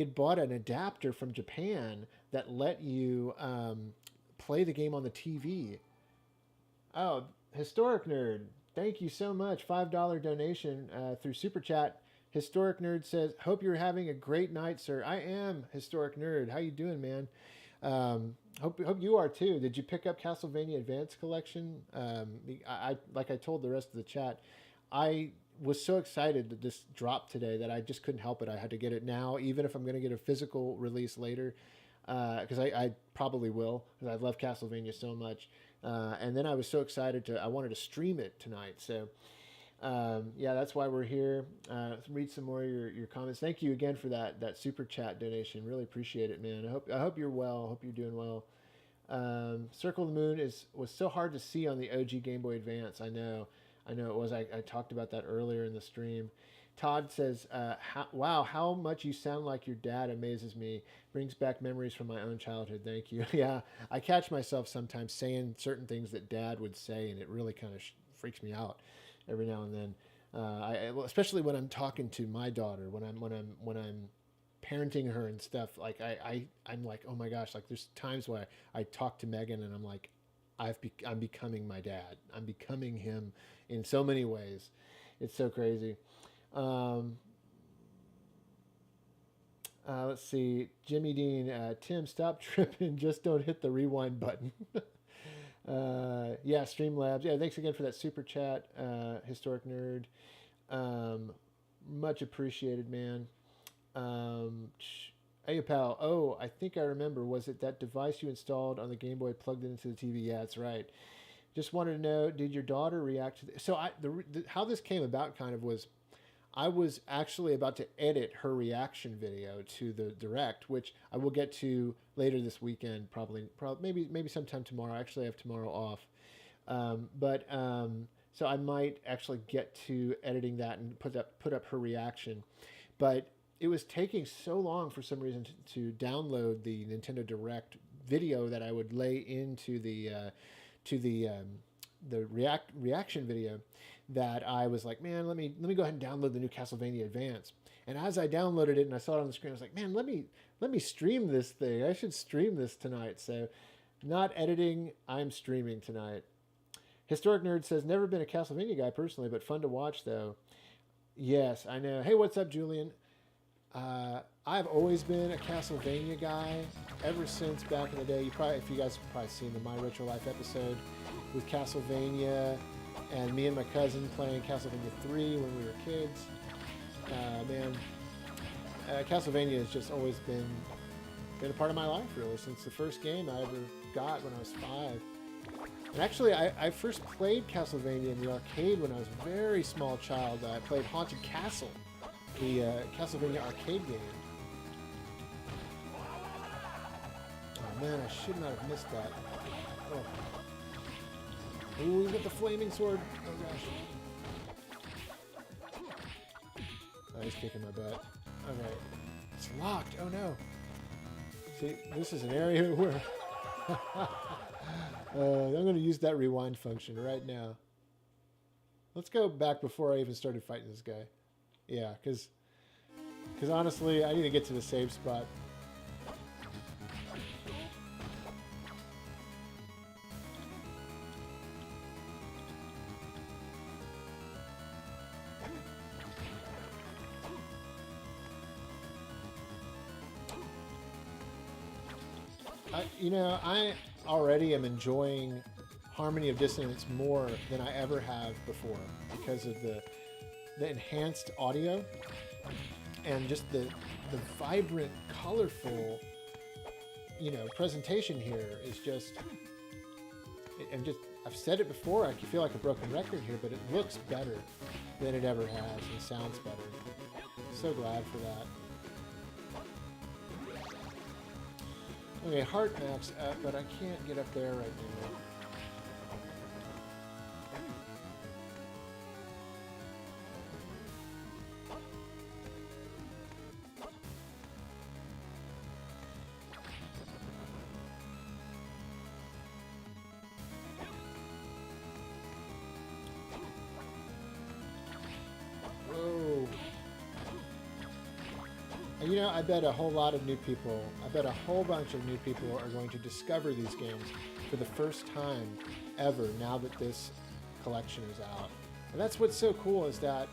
had bought an adapter from Japan that let you play the game on the TV. Oh, Historic Nerd, thank you so much. $5 donation through Super Chat. Historic Nerd says, "Hope you're having a great night, sir." I am, Historic Nerd. How you doing, man? Hope you are too. Did you pick up Castlevania Advance Collection? Like I told the rest of the chat, I was so excited that this dropped today that I just couldn't help it. I had to get it now, even if I'm going to get a physical release later, because I probably will, because I love Castlevania so much. And then I was so excited I wanted to stream it tonight. So yeah, that's why we're here. Read some more of your comments. Thank you again for that super chat donation. Really appreciate it, man. I hope you're well. I hope you're doing well. Circle of the Moon was so hard to see on the OG Game Boy Advance. I know it was. I talked about that earlier in the stream. Todd says, wow, how much you sound like your dad amazes me. Brings back memories from my own childhood. Thank you. Yeah, I catch myself sometimes saying certain things that Dad would say, and it really kind of freaks me out every now and then. Especially when I'm talking to my daughter, when I'm parenting her and stuff. Like I'm like, oh my gosh, like there's times where I talk to Megan and I'm like, I'm becoming my dad. I'm becoming him in so many ways. It's so crazy. Let's see. Jimmy Dean, Tim, stop tripping. Just don't hit the rewind button. Yeah, Streamlabs. Yeah, thanks again for that super chat, Historic Nerd. Much appreciated, man. Hey, pal. Oh, I think I remember. Was it that device you installed on the Game Boy plugged it into the TV? Yeah, that's right. Just wanted to know, did your daughter react to this? So how this came about kind of was, I was actually about to edit her reaction video to the Direct, which I will get to later this weekend, probably maybe sometime tomorrow. I actually have tomorrow off. So I might actually get to editing that and put up her reaction. But it was taking so long for some reason to download the Nintendo Direct video that I would lay into the reaction video, that I was like, man, let me go ahead and download the new Castlevania Advance. And as I downloaded it and I saw it on the screen, I was like, man, let me stream this thing. I should stream this tonight. So not editing, I'm streaming tonight. Historic Nerd says, never been a Castlevania guy personally, but fun to watch though. Yes, I know. Hey, what's up, Julian? I've always been a Castlevania guy ever since back in the day. If you guys have probably seen the My Retro Life episode with Castlevania and me and my cousin playing Castlevania 3 when we were kids. Castlevania has just always been a part of my life, really, since the first game I ever got when I was 5. And actually, I first played Castlevania in the arcade when I was a very small child. I played Haunted Castle, the Castlevania arcade game. Oh man, I should not have missed that. Oh. Ooh, he's got the flaming sword. Oh gosh. Oh, he's kicking my butt. Okay. It's locked. Oh no. See, this is an area where... I'm going to use that rewind function right now. Let's go back before I even started fighting this guy. Yeah, because honestly, I need to get to the save spot. I already am enjoying Harmony of Dissonance more than I ever have before because of the enhanced audio and just the vibrant, colorful, presentation here is just. I've said it before. I feel like a broken record here, but it looks better than it ever has and sounds better. So glad for that. Okay, heart max up, but I can't get up there right now. Whoa. And you know, I bet a whole lot of new people, I bet a whole bunch of new people are going to discover these games for the first time ever now that this collection is out. And that's what's so cool is that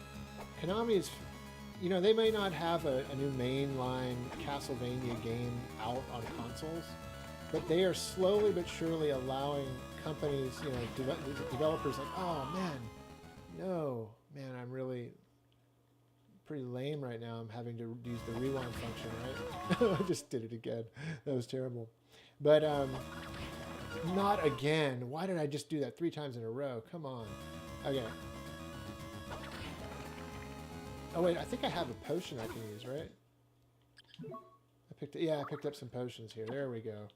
Konami is, you know, they may not have a new mainline Castlevania game out on consoles, but they are slowly but surely allowing companies, you know, developers like, oh man, I'm really pretty lame right now. I'm having to use the rewind function, right? I just did it again. That was terrible. But not again. Why did I just do that 3 times in a row? Come on. Okay. Oh wait, I think I have a potion I can use, right? I picked up some potions here. There we go.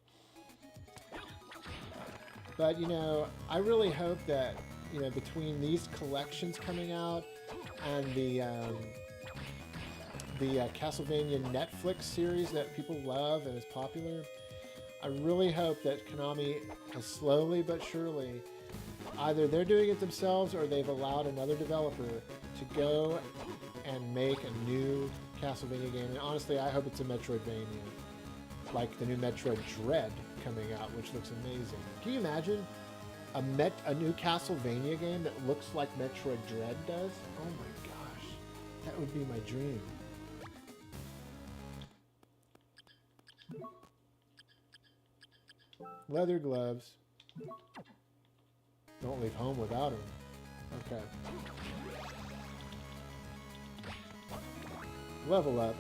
But you know, I really hope that, you know, between these collections coming out and the Castlevania Netflix series that people love and is popular, I really hope that Konami has slowly but surely, either they're doing it themselves or they've allowed another developer to go and make a new Castlevania game. And honestly, I hope it's a Metroidvania, like the new Metroid Dread coming out, which looks amazing. Can you imagine a new Castlevania game that looks like Metroid Dread does? Oh my gosh, that would be my dream. Leather gloves. Don't leave home without them. Okay. Level up.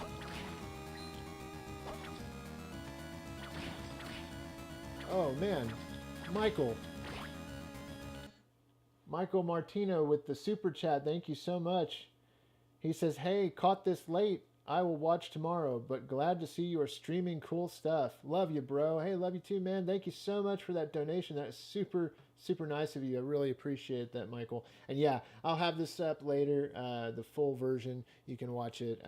Oh man, Michael Martino with the super chat. Thank you so much. He says, hey, caught this late. I will watch tomorrow, but glad to see you are streaming cool stuff. Love you, bro. Hey, love you too, man. Thank you so much for that donation. That's super, super nice of you. I really appreciate that, Michael. And yeah, I'll have this up later, the full version. You can watch it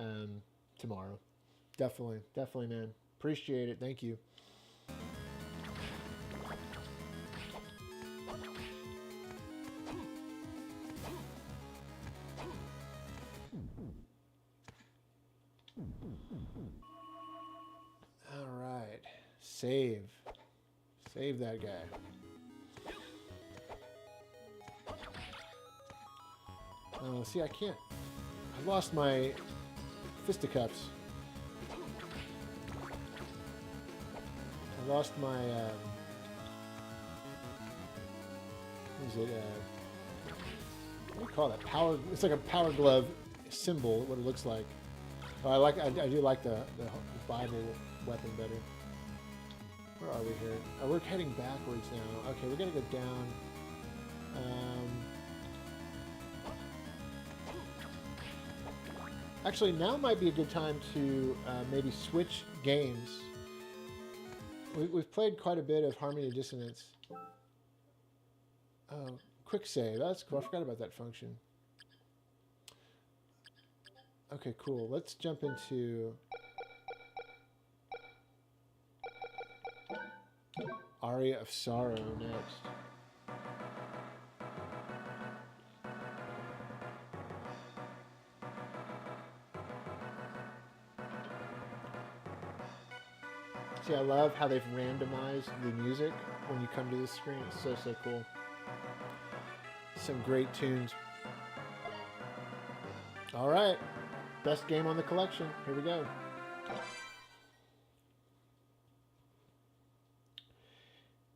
tomorrow. Definitely, man. Appreciate it. Thank you. All right, save that guy. Oh, see, I can't. I lost my fisticuffs. I lost my. What is it? What do you call that? Power. It's like a power glove symbol. What it looks like. Oh, I do like the Bible weapon better. Where are we here? Oh, we're heading backwards now. Okay, we're gonna go down. Actually, now might be a good time to maybe switch games. We've played quite a bit of Harmony and Dissonance. Oh, quick save. That's cool. I forgot about that function. Okay, cool. Let's jump into Aria of Sorrow next. See, I love how they've randomized the music when you come to this screen. It's so, so cool. Some great tunes. All right. Best game on the collection. Here we go.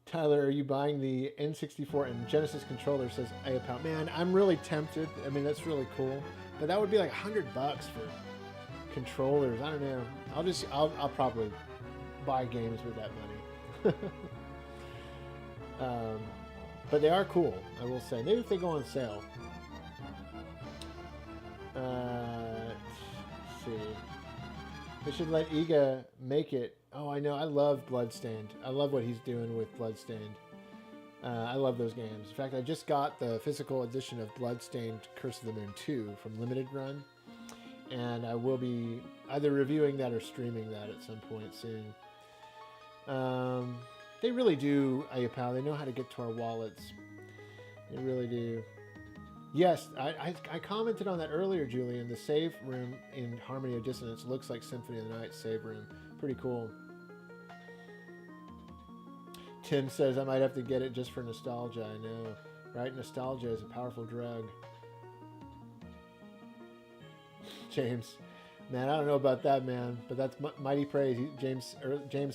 Tyler, are you buying the N64 and Genesis controller? Says Ayapal. Man, I'm really tempted. I mean, that's really cool. But that would be like $100 for controllers. I don't know. I'll probably buy games with that money. But they are cool, I will say. Maybe if they go on sale. Let's see. They should let Iga make it Oh, I know. I love Bloodstained. I love what he's doing with Bloodstained. I love those games. In fact, I just got the physical edition of Bloodstained Curse of the Moon 2 from Limited Run. And I will be either reviewing that or streaming that at some point soon. They really do, Ayapal. They know how to get to our wallets. They really do. Yes, I commented on that earlier, Julian. The save room in Harmony of Dissonance looks like Symphony of the Night save room. Pretty cool. Tim says I might have to get it just for nostalgia. I know, right? Nostalgia is a powerful drug. James, man, I don't know about that, man, but that's mighty praise. James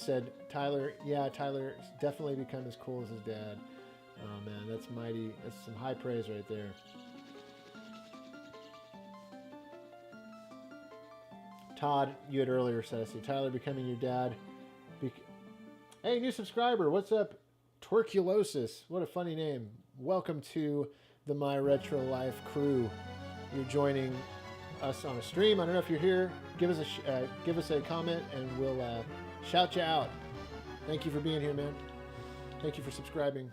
said, Tyler, yeah, Tyler's definitely become as cool as his dad. Oh man, that's mighty. That's some high praise right there. Todd, you had earlier said, I see Tyler becoming your dad. Hey, new subscriber, what's up? Twerculosis, what a funny name. Welcome to the My Retro Life crew. You're joining us on a stream. I don't know if you're here. Give us a comment and we'll shout you out. Thank you for being here, man. Thank you for subscribing.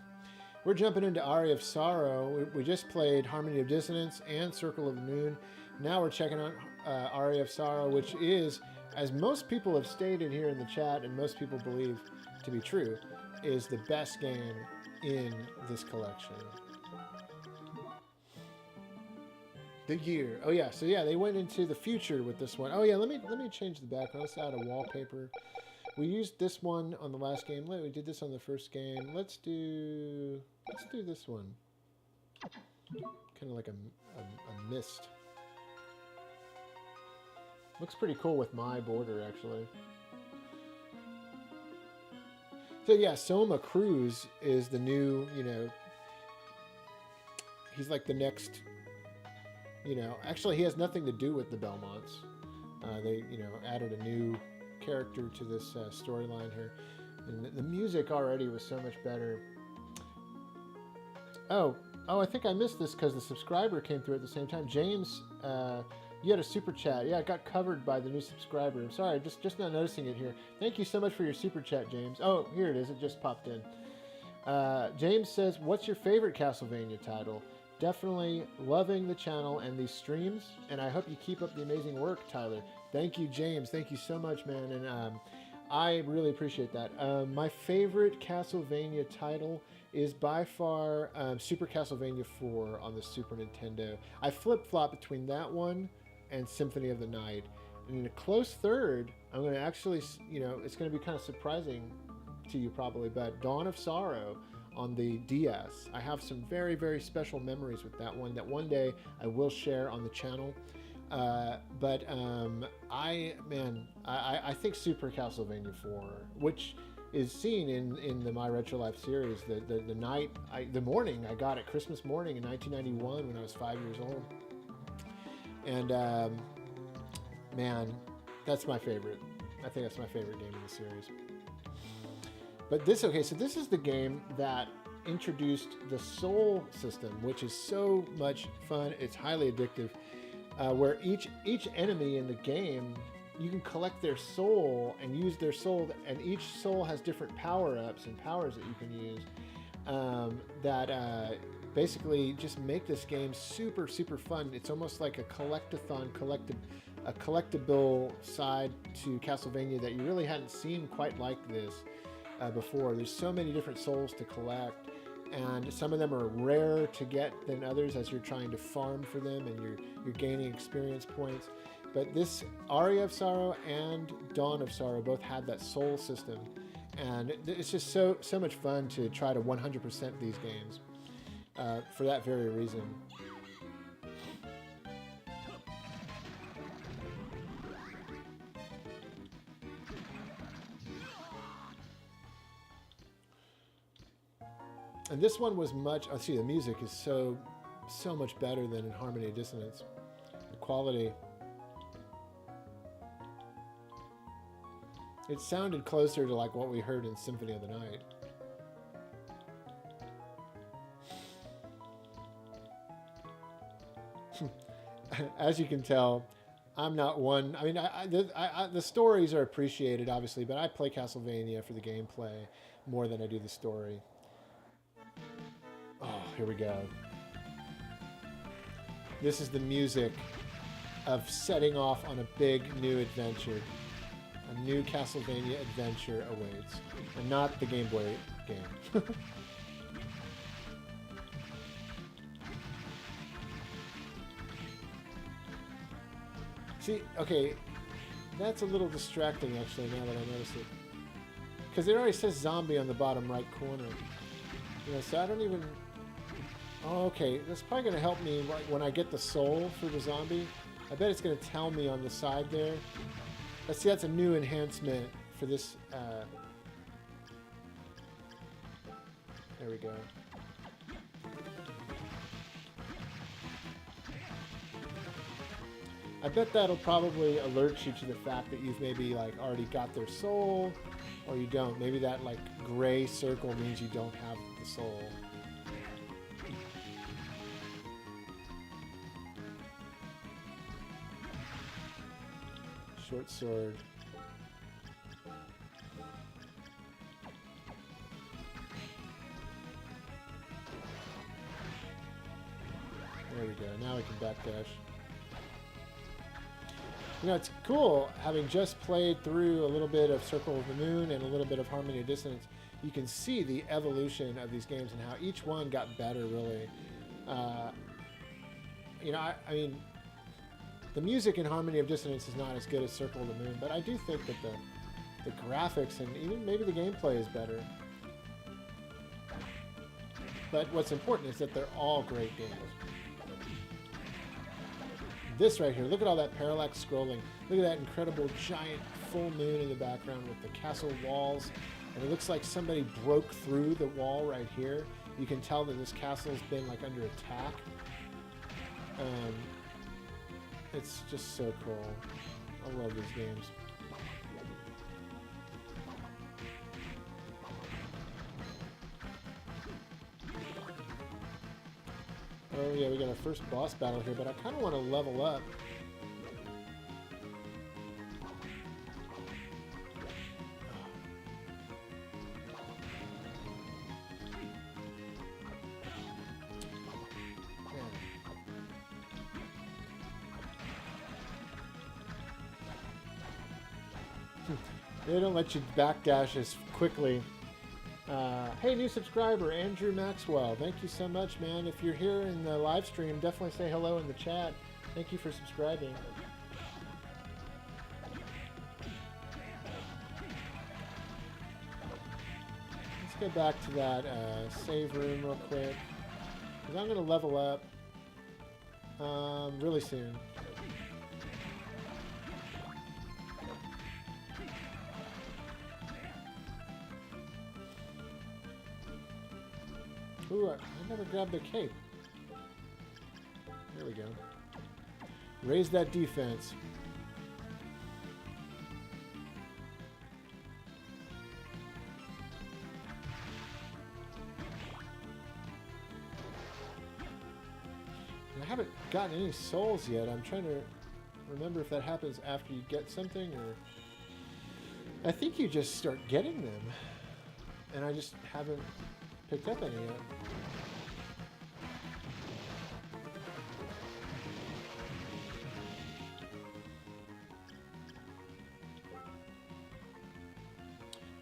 We're jumping into Aria of Sorrow. We just played Harmony of Dissonance and Circle of the Moon. Now we're checking out Aria of Sorrow, which is, as most people have stated here in the chat and most people believe to be true, is the best game in this collection. The year. Oh yeah, so yeah, they went into the future with this one. Oh yeah, let me change the background. Let's add a wallpaper. We used this one on the last game. We did this on the first game. Let's do this one. Kind of like a mist. Looks pretty cool with my border, actually. So yeah, Soma Cruz is the new, he's like the next, actually he has nothing to do with the Belmonts. They, added a new character to this storyline here. And the music already was so much better. Oh, I think I missed this because the subscriber came through at the same time. James, you had a super chat. Yeah, it got covered by the new subscriber. I'm sorry, just not noticing it here. Thank you so much for your super chat, James. Oh, here it is. It just popped in. James says, what's your favorite Castlevania title? Definitely loving the channel and these streams, and I hope you keep up the amazing work, Tyler. Thank you, James. Thank you so much, man. And I really appreciate that. My favorite Castlevania title is by far Super Castlevania 4 on the Super Nintendo. I flip-flop between that one and Symphony of the Night. And in a close third, I'm going to actually, it's going to be kind of surprising to you probably, but Dawn of Sorrow on the DS. I have some very, very special memories with that one that one day I will share on the channel. But I think Super Castlevania 4, which is seen in the My Retro Life series, the morning I got it, Christmas morning in 1991 when I was 5 years old. And man, that's my favorite. I think that's my favorite game in the series. But this is the game that introduced the soul system, which is so much fun. It's highly addictive, where each enemy in the game, you can collect their soul and use their soul, and each soul has different power-ups and powers that you can use that basically just make this game super, super fun. It's almost like a collectathon, a collectible side to Castlevania that you really hadn't seen quite like this before. There's so many different souls to collect, and some of them are rarer to get than others as you're trying to farm for them and you're gaining experience points. But this Aria of Sorrow and Dawn of Sorrow both had that soul system, and it's just so much fun to try to 100% these games for that very reason. And this one was much, the music is so much better than in Harmony of Dissonance. The quality. It sounded closer to like what we heard in Symphony of the Night. As you can tell, I'm not one. I mean, the stories are appreciated, obviously, but I play Castlevania for the gameplay more than I do the story. Oh, here we go. This is the music of setting off on a big new adventure. A new Castlevania adventure awaits. And not the Game Boy game. See, okay, that's a little distracting actually now that I notice it. Because it already says zombie on the bottom right corner. You know, so I don't even... Oh, okay, that's probably going to help me when I get the soul for the zombie. I bet it's going to tell me on the side there. Let's see, that's a new enhancement for this. There we go. I bet that'll probably alert you to the fact that you've maybe like already got their soul, or you don't. Maybe that like gray circle means you don't have the soul. Short sword. There we go. Now we can backdash. You know, it's cool having just played through a little bit of Circle of the Moon and a little bit of Harmony of Dissonance. You can see the evolution of these games and how each one got better, really. You know, I mean, the music in Harmony of Dissonance is not as good as Circle of the Moon, but I do think that the graphics and even maybe the gameplay is better. But what's important is that they're all great games. This right here, look at all that parallax scrolling. Look at that incredible giant full moon in the background with the castle walls. And it looks like somebody broke through the wall right here. You can tell that this castle's been like under attack. It's just so cool. I love these games. Oh yeah, we got our first boss battle here, but I kind of want to level up. They don't let you backdash as quickly. Hey, new subscriber, Andrew Maxwell. Thank you so much, man. If you're here in the live stream, definitely say hello in the chat. Thank you for subscribing. Let's go back to that save room real quick. Because I'm going to level up really soon. Ooh, I never grabbed the cape. There we go. Raise that defense. I haven't gotten any souls yet. I'm trying to remember if that happens after you get something, or... I think you just start getting them. And I just haven't picked up any yet.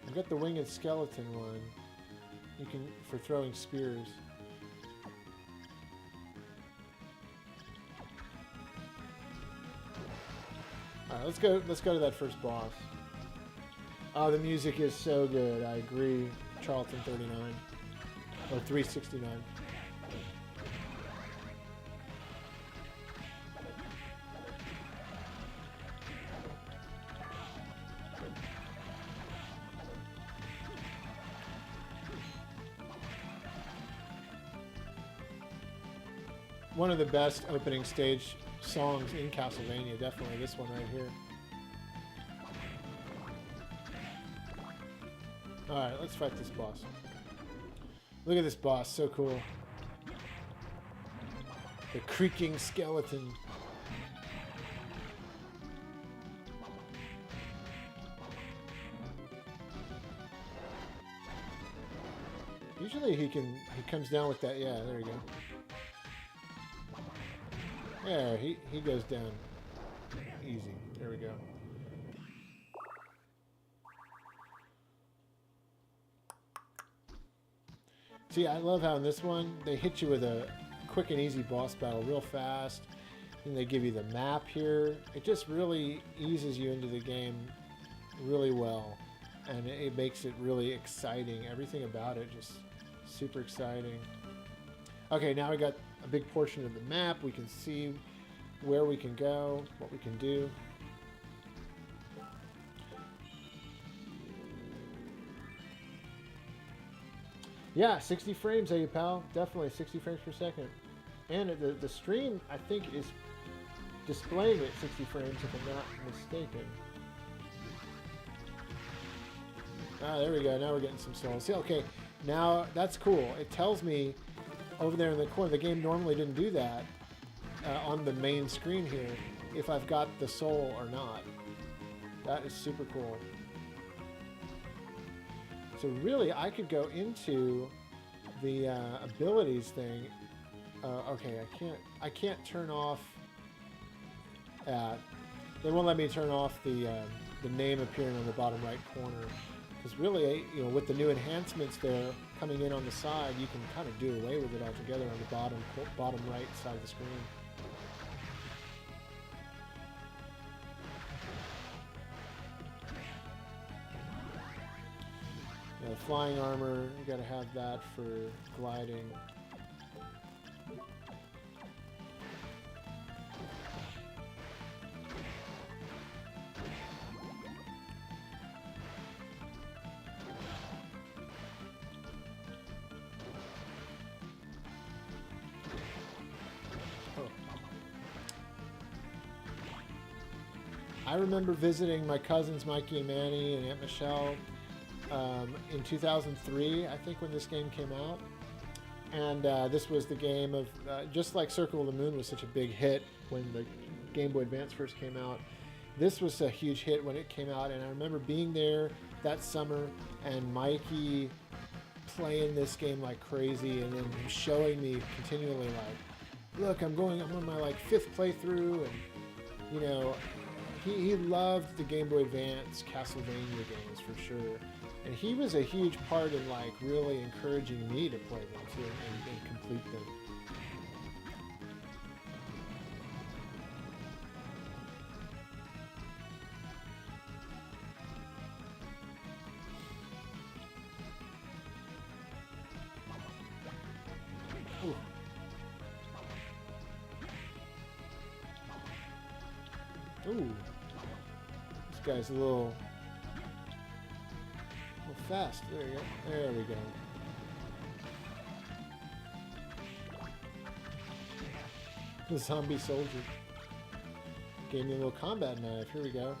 I've got the winged skeleton one. You can for throwing spears. All right, let's go to that first boss. Oh, the music is so good. I agree. Charlton 39 or 369. One of the best opening stage songs in Castlevania, definitely this one right here. Alright, let's fight this boss. Look at this boss, so cool. The creaking skeleton. Usually he comes down with that. Yeah, there you go. Yeah, he goes down easy. There we go. See, I love how in this one they hit you with a quick and easy boss battle real fast. And they give you the map here. It just really eases you into the game really well. And it makes it really exciting. Everything about it just super exciting. Okay, now we got a big portion of the map. We can see where we can go, what we can do. Yeah, 60 frames, eh, pal? Definitely 60 frames per second. And the stream, I think, is displaying at 60 frames, if I'm not mistaken. Ah, there we go. Now we're getting some souls. See, okay, now that's cool. It tells me over there in the corner, the game normally didn't do that on the main screen here, if I've got the soul or not. That is super cool. So really, I could go into the abilities thing. Okay, I can't turn off. They won't let me turn off the name appearing on the bottom right corner, because really, you know, with the new enhancements there coming in on the side, you can kind of do away with it altogether on the bottom right side of the screen. Yeah, flying armor, you got to have that for gliding. I remember visiting my cousins Mikey and Manny and Aunt Michelle in 2003, I think, when this game came out. And this was the game of, just like Circle of the Moon was such a big hit when the Game Boy Advance first came out, this was a huge hit when it came out. And I remember being there that summer and Mikey playing this game like crazy, and then showing me continually like, look, I'm on my like 5th playthrough, and you know, he loved the Game Boy Advance Castlevania games for sure. And he was a huge part in like really encouraging me to play them too and complete them. Ooh. This guy's a little fast. There you go. There we go. The zombie soldier. Gave me a little combat knife. Here we go.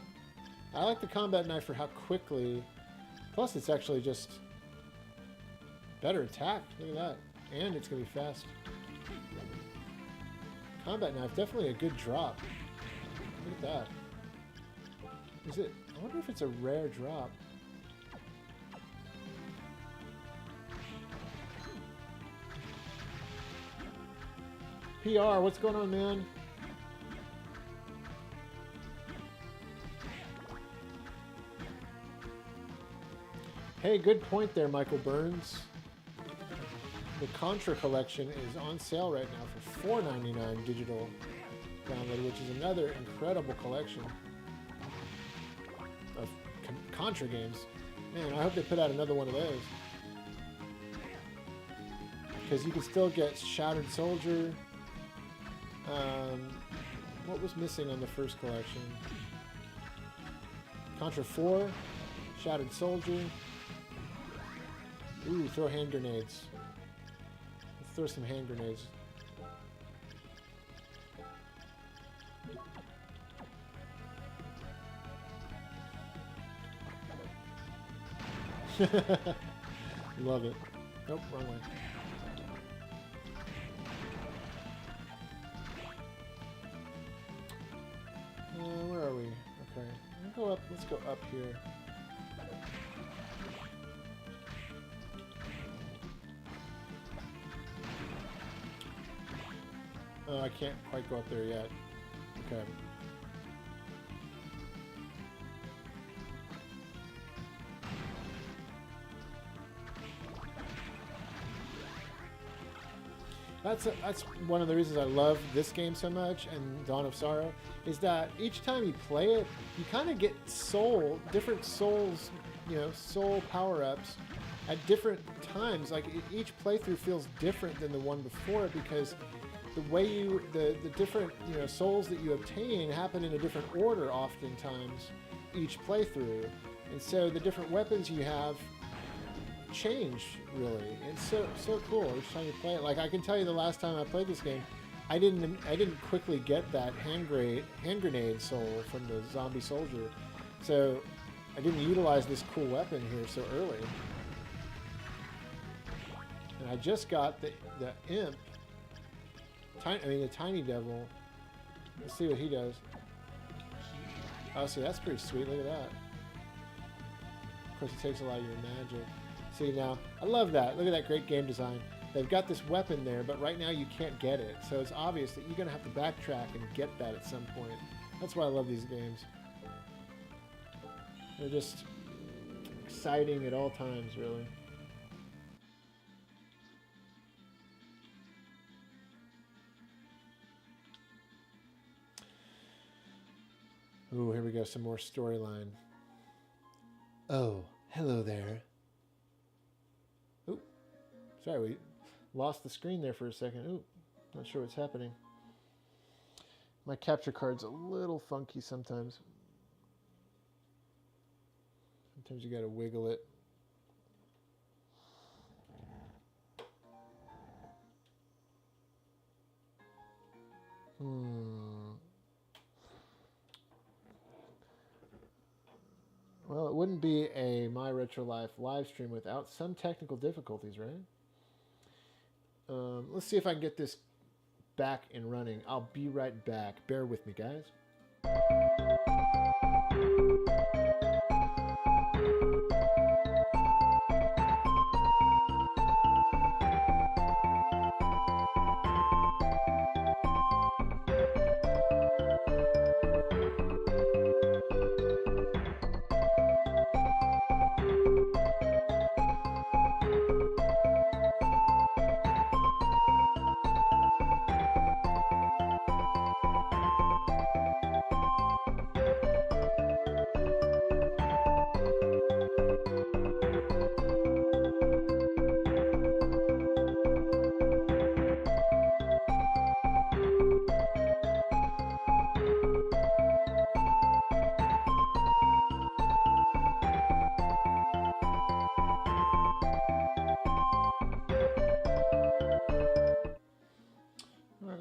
I like the combat knife for how quickly. Plus, it's actually just better attack. Look at that. And it's going to be fast. Combat knife, definitely a good drop. Look at that. Is it? I wonder if it's a rare drop. PR, what's going on, man? Hey, good point there, Michael Burns. The Contra collection is on sale right now for $4.99 digital download, which is another incredible collection of Contra games. Man, I hope they put out another one of those. Because you can still get Shattered Soldier. What was missing on the first collection? Contra 4, Shattered Soldier. Ooh, throw hand grenades. Let's throw some hand grenades. Love it. Nope, wrong way. Where are we? Okay. Go up. Let's go up here. Oh, I can't quite go up there yet. Okay. That's one of the reasons I love this game so much and Dawn of Sorrow, is that each time you play it, you kind of get different souls, you know, soul power-ups at different times. Like each playthrough feels different than the one before it, because the way the different, you know, souls that you obtain happen in a different order oftentimes each playthrough, and so the different weapons you have change, really. It's so cool each time you play it. Like I can tell you the last time I played this game, I didn't quickly get that hand grenade soul from the zombie soldier, so I didn't utilize this cool weapon here so early. And I just got the imp, the tiny devil. Let's see what he does. Oh, see, that's pretty sweet. Look at that. Of course, it takes a lot of your magic. See, now, I love that. Look at that great game design. They've got this weapon there, but right now you can't get it. So it's obvious that you're going to have to backtrack and get that at some point. That's why I love these games. They're just exciting at all times, really. Ooh, here we go. Some more storyline. Oh, hello there. Ooh, sorry, we lost the screen there for a second. Ooh, not sure what's happening. My capture card's a little funky sometimes. Sometimes you gotta wiggle it. Well, it wouldn't be a My Retro Life live stream without some technical difficulties, right? Let's see if I can get this back and running. I'll be right back. Bear with me, guys.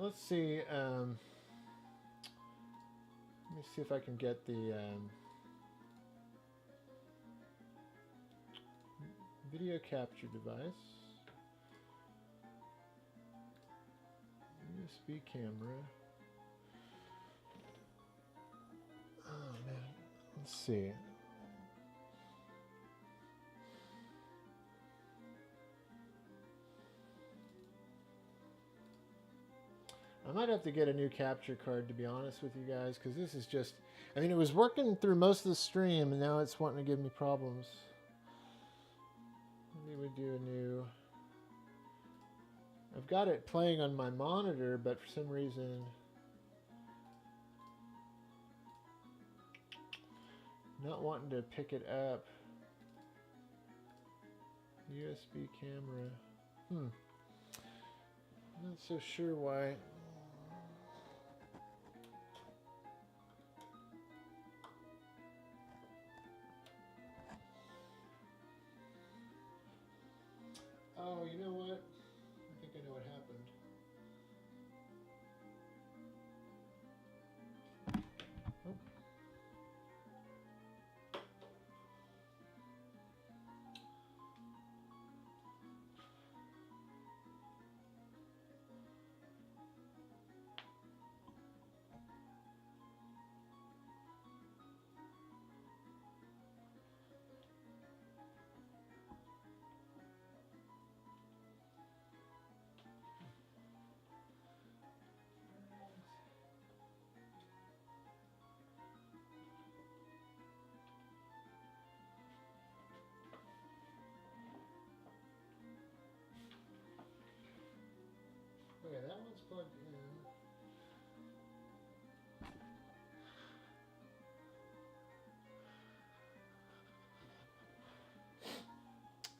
Let's see. Let me see if I can get the video capture device. USB camera. Oh man, let's see. I might have to get a new capture card, to be honest with you guys, because this is just... I mean, it was working through most of the stream, and now it's wanting to give me problems. Maybe we do a new... I've got it playing on my monitor, but for some reason... not wanting to pick it up. USB camera. Not so sure why. Oh, you know what? I think I know what happened. Oh. plugged in.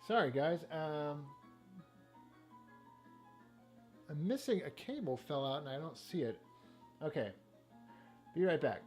Sorry, guys. I'm missing a cable fell out and I don't see it. Okay. Be right back.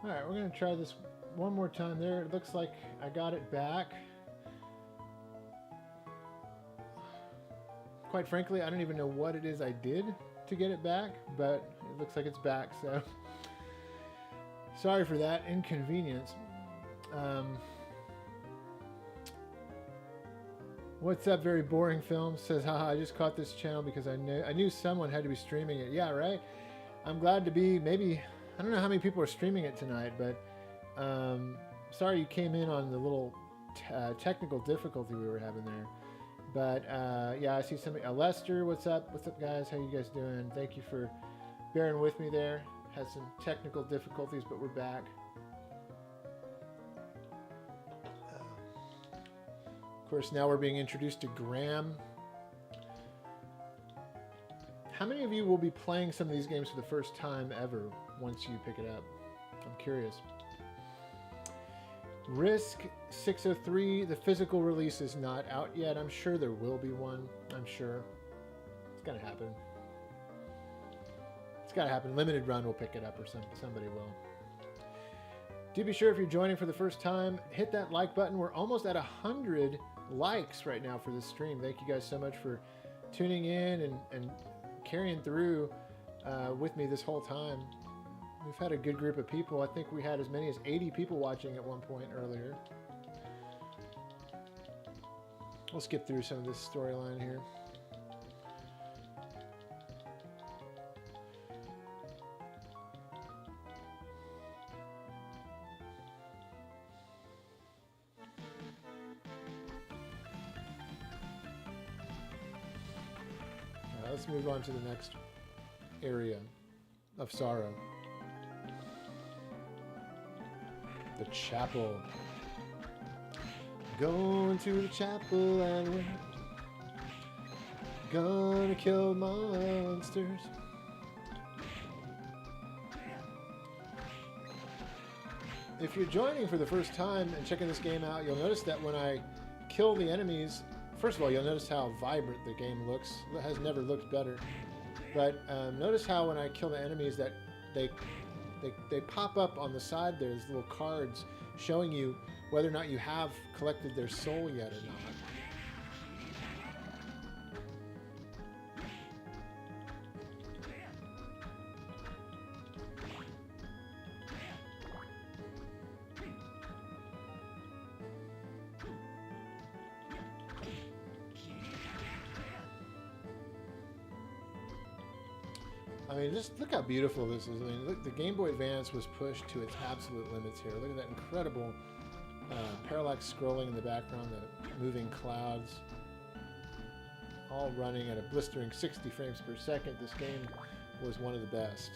Alright, we're going to try this one more time there. It looks like I got it back. Quite frankly, I don't even know what it is I did to get it back, but it looks like it's back, so sorry for that inconvenience. What's up, Very Boring Film? Says, haha, I just caught this channel because I knew someone had to be streaming it. Yeah, right? I'm glad to be, maybe, I don't know how many people are streaming it tonight, but sorry you came in on the little technical difficulty we were having there. But yeah, I see somebody, Lester, what's up? What's up, guys? How you guys doing? Thank you for bearing with me there. Had some technical difficulties, but we're back. Of course, now we're being introduced to Graham. How many of you will be playing some of these games for the first time ever once you pick it up? I'm curious. Risk 603, the physical release is not out yet. I'm sure there will be one. I'm sure. It's going to happen. It's got to happen. Limited Run will pick it up, or somebody will. Do be sure, if you're joining for the first time, hit that like button. We're almost at 100 likes right now for this stream. Thank you guys so much for tuning in and carrying through with me this whole time. We've had a good group of people. I think we had as many as 80 people watching at one point earlier. We'll skip through some of this storyline here. Let's move on to the next area of sorrow. The chapel. Going to the chapel and we're gonna kill monsters. If you're joining for the first time and checking this game out, you'll notice that when I kill the enemies, first of all, you'll notice how vibrant the game looks. It has never looked better. But notice how when I kill the enemies that they pop up on the side. There's little cards showing you whether or not you have collected their soul yet or not. I mean, just look how beautiful this is. I mean, look, the Game Boy Advance was pushed to its absolute limits here. Look at that incredible parallax scrolling in the background, the moving clouds, all running at a blistering 60 frames per second. This game was one of the best.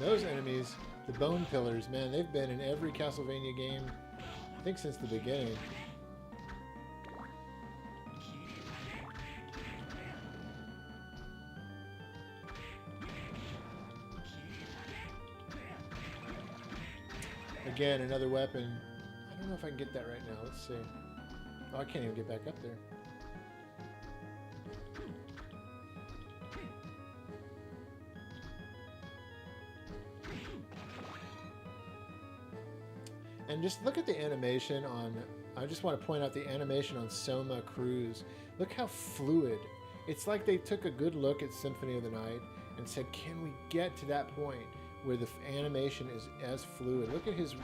Those enemies, the bone pillars, man, they've been in every Castlevania game, I think since the beginning. Again, another weapon. I don't know if I can get that right now. Let's see. Oh, I can't even get back up there. And just look at the animation on, I just want to point out the animation on Soma Cruz. Look how fluid. It's like they took a good look at Symphony of the Night and said, can we get to that point where the animation is as fluid? Look at his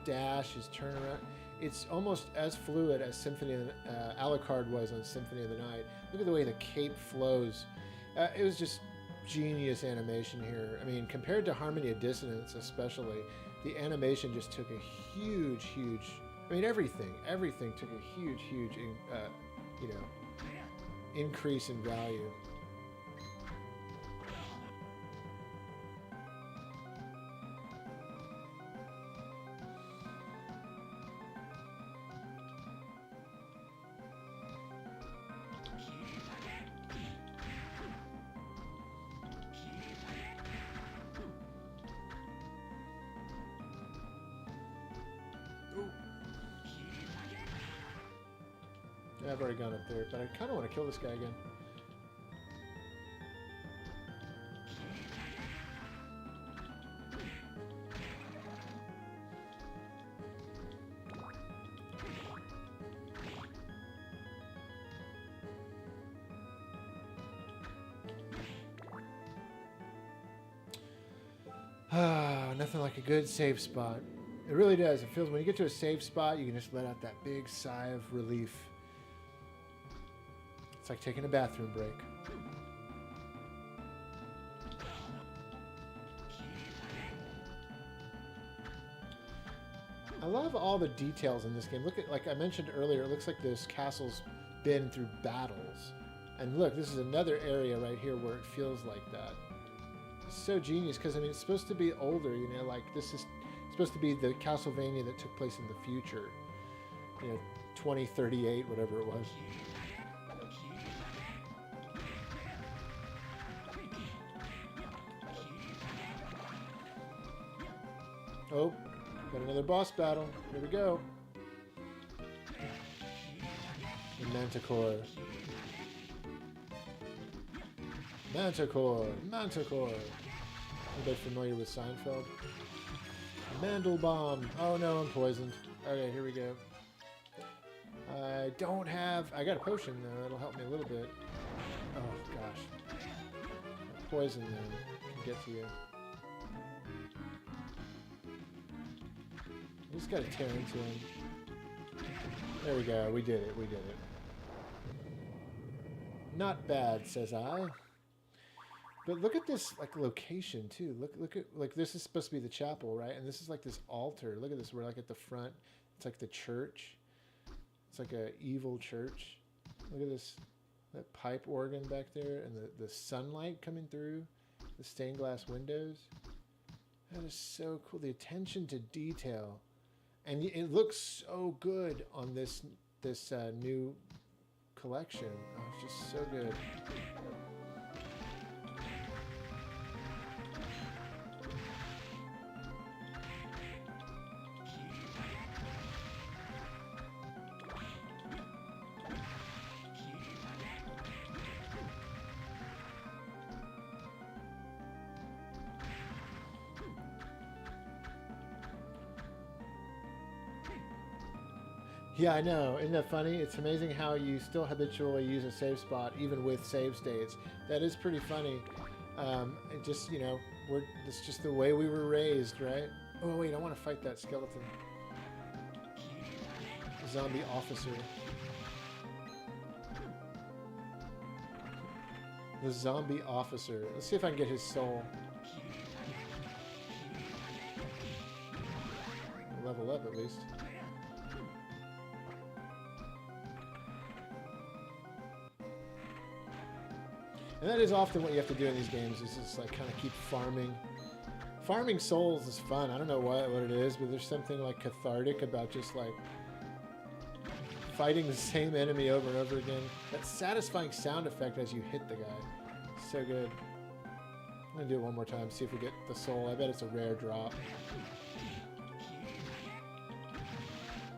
dash, his turnaround. It's almost as fluid as Symphony of the, Alucard was on Symphony of the Night. Look at the way the cape flows. It was just genius animation here. I mean, compared to Harmony of Dissonance especially, the animation just took a huge, I mean, everything took a huge, you know, increase in value. I've already gone up there, but I kind of want to kill this guy again. Nothing like a good save spot. It really does. It feels when you get to a save spot, you can just let out that big sigh of relief. It's like taking a bathroom break. I love all the details in this game. Look at, like I mentioned earlier, it looks like this castle's been through battles. And look, this is another area right here where it feels like that. It's so genius because, I mean, it's supposed to be older, you know, like this is supposed to be the Castlevania that took place in the future. You know, 2038, whatever it was. Oh, got another boss battle. Here we go. The Manticore. Manticore. Manticore. Anybody familiar with Seinfeld? Mandelbaum. Oh no, I'm poisoned. Okay, here we go. I don't have... I got a potion though, that'll help me a little bit. Oh gosh. Poison though can get to you. You just gotta tear into him. There we go, we did it, we did it. Not bad, says I. But look at this, like, location, too. Look at, like, this is supposed to be the chapel, right? And this is, like, this altar. Look at this. We're, like, at the front. It's, like, the church. It's, like, a evil church. Look at this. That pipe organ back there. And the sunlight coming through. The stained glass windows. That is so cool. The attention to detail. And it looks so good on this new collection. Oh, it's just so good. Yeah, I know. Isn't that funny? It's amazing how you still habitually use a save spot even with save states. That is pretty funny. It just, you know, it's just the way we were raised, right? Oh, wait, I want to fight that skeleton. Zombie officer. The zombie officer. Let's see if I can get his soul. Level up at least. And that is often what you have to do in these games, is just like kind of keep farming. Farming souls is fun. I don't know what it is, but there's something like cathartic about just like fighting the same enemy over and over again. That satisfying sound effect as you hit the guy. So good. I'm gonna do it one more time, see if we get the soul. I bet it's a rare drop.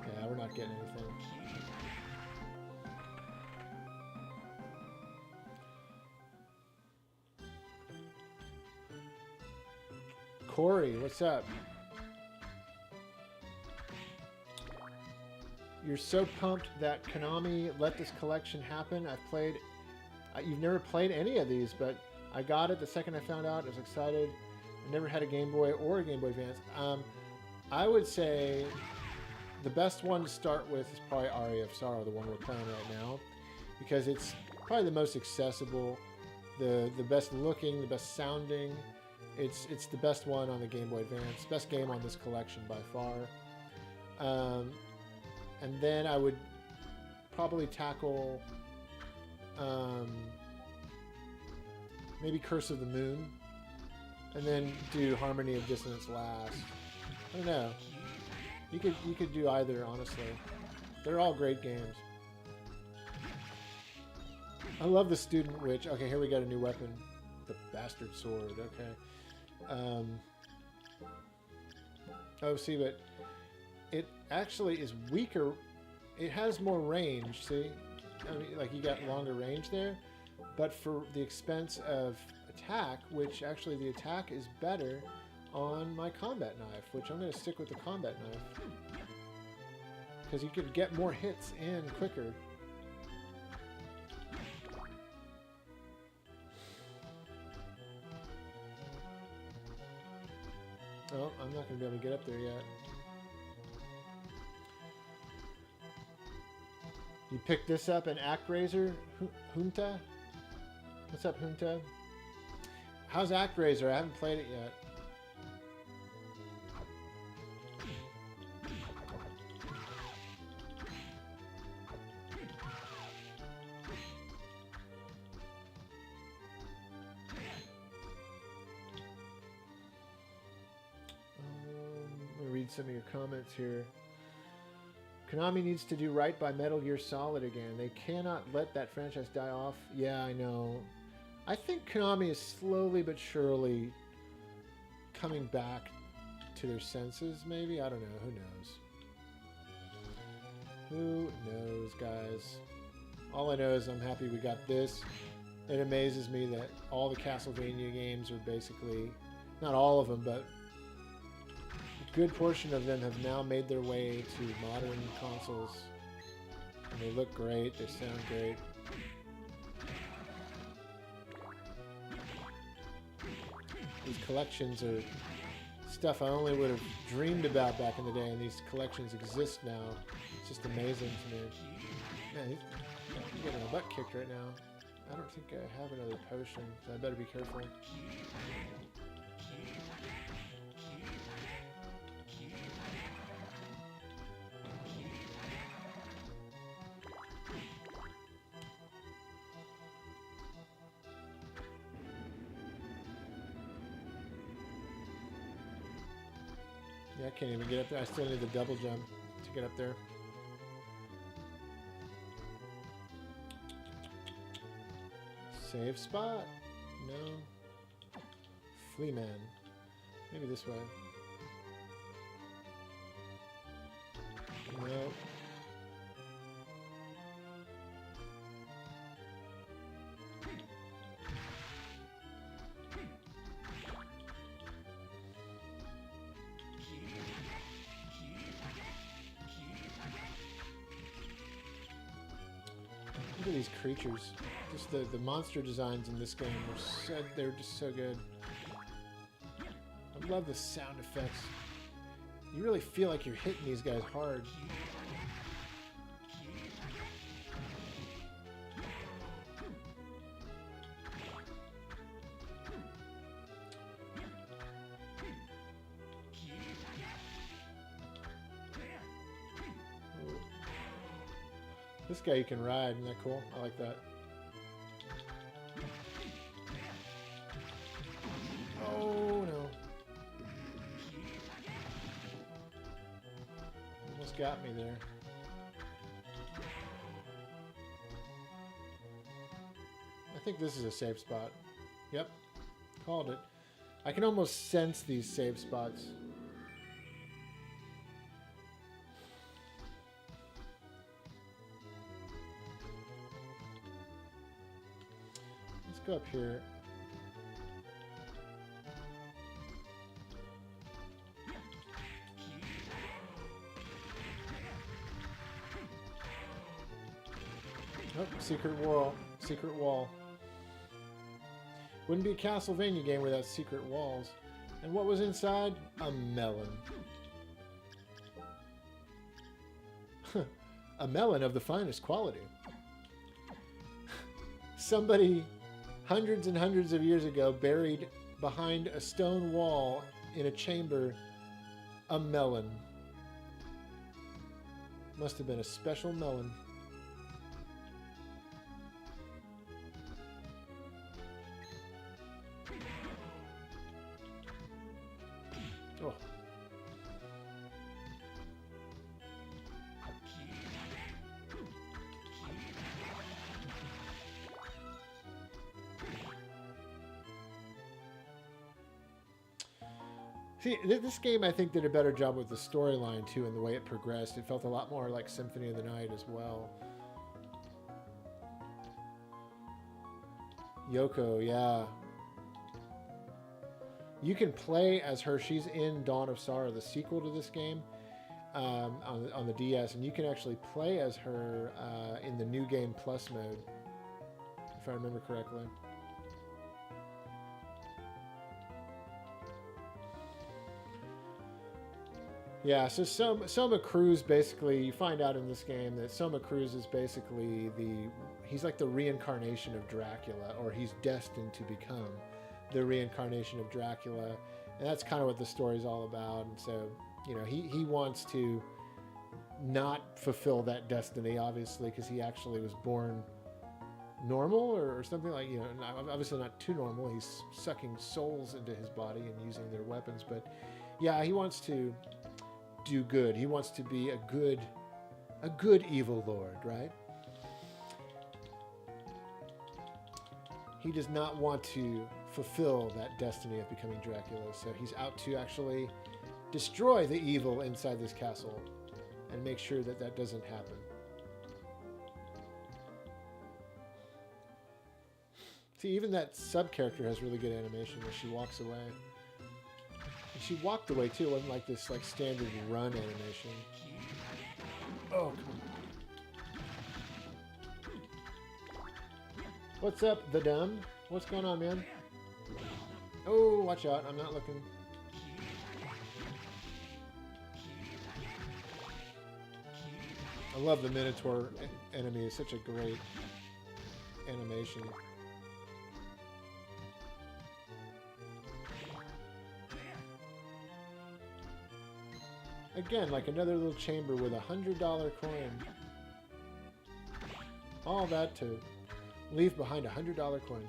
Yeah, we're not getting anything. Corey, what's up? You're so pumped that Konami let this collection happen. I've played... you've never played any of these, but I got it the second I found out. I was excited. I never had a Game Boy or a Game Boy Advance. I would say the best one to start with is probably Aria of Sorrow, the one we're playing right now, because it's probably the most accessible, the best looking, the best sounding. It's the best one on the Game Boy Advance. Best game on this collection by far. And then I would probably tackle maybe Curse of the Moon. And then do Harmony of Dissonance last. I don't know. You could do either, honestly. They're all great games. I love the Student Witch. Okay, here we got a new weapon. The Bastard Sword. Okay. Oh, see, but it actually is weaker. It has more range, see? I mean, like, you got longer range there, but for the expense of attack, which actually the attack is better on my combat knife, which I'm going to stick with the combat knife. Because you can get more hits in quicker. Oh, I'm not going to be able to get up there yet. You picked this up in ActRaiser? Junta? What's up, Junta? How's ActRaiser? I haven't played it yet. Some of your comments here. Konami needs to do right by Metal Gear Solid again. They cannot let that franchise die off. Yeah, I know. I think Konami is slowly but surely coming back to their senses, maybe? I don't know. Who knows? Who knows, guys? All I know is I'm happy we got this. It amazes me that all the Castlevania games are basically, not all of them, but a good portion of them have now made their way to modern consoles. And they look great, they sound great. These collections are stuff I only would have dreamed about back in the day, and these collections exist now. It's just amazing to me. Man, I'm getting my butt kicked right now. I don't think I have another potion, so I better be careful. Yeah, I can't even get up there. I still need the double jump to get up there. Save spot. No. Flea man. Maybe this way. No. Look at these creatures. Just the monster designs in this game are so, they're just so good. I love the sound effects. You really feel like you're hitting these guys hard. This guy you can ride, isn't that cool? I like that. Oh no. Almost got me there. I think this is a safe spot. Yep. Called it. I can almost sense these save spots. Go up here. Oh, secret wall. Secret wall. Wouldn't be a Castlevania game without secret walls. And what was inside? A melon. A melon of the finest quality. Somebody hundreds and hundreds of years ago buried behind a stone wall in a chamber a melon. Must have been a special melon. Oh. See, this game I think did a better job with the storyline too and the way it progressed. It felt a lot more like Symphony of the Night as well. Yoko, yeah. You can play as her. She's in Dawn of Sorrow, the sequel to this game, on the DS, and you can actually play as her in the New Game Plus mode, if I remember correctly. Yeah, so Soma Cruz basically, you find out in this game that Soma Cruz is basically he's like the reincarnation of Dracula, or he's destined to become the reincarnation of Dracula, and that's kind of what the story's all about. And so, you know, he wants to not fulfill that destiny, obviously, because he actually was born normal or something, like, you know, obviously not too normal. He's sucking souls into his body and using their weapons, but yeah, he wants to do good. He wants to be a good evil lord, right? He does not want to fulfill that destiny of becoming Dracula, so he's out to actually destroy the evil inside this castle and make sure that that doesn't happen. See, even that sub-character has really good animation as she walks away. And she walked away, too. It wasn't like this like standard run animation. Oh, come on. What's up, the dumb? What's going on, man? Oh, watch out. I'm not looking. I love the Minotaur enemy. It's such a great animation. Again, like another little chamber with $100 coin. All that to leave behind $100 coin.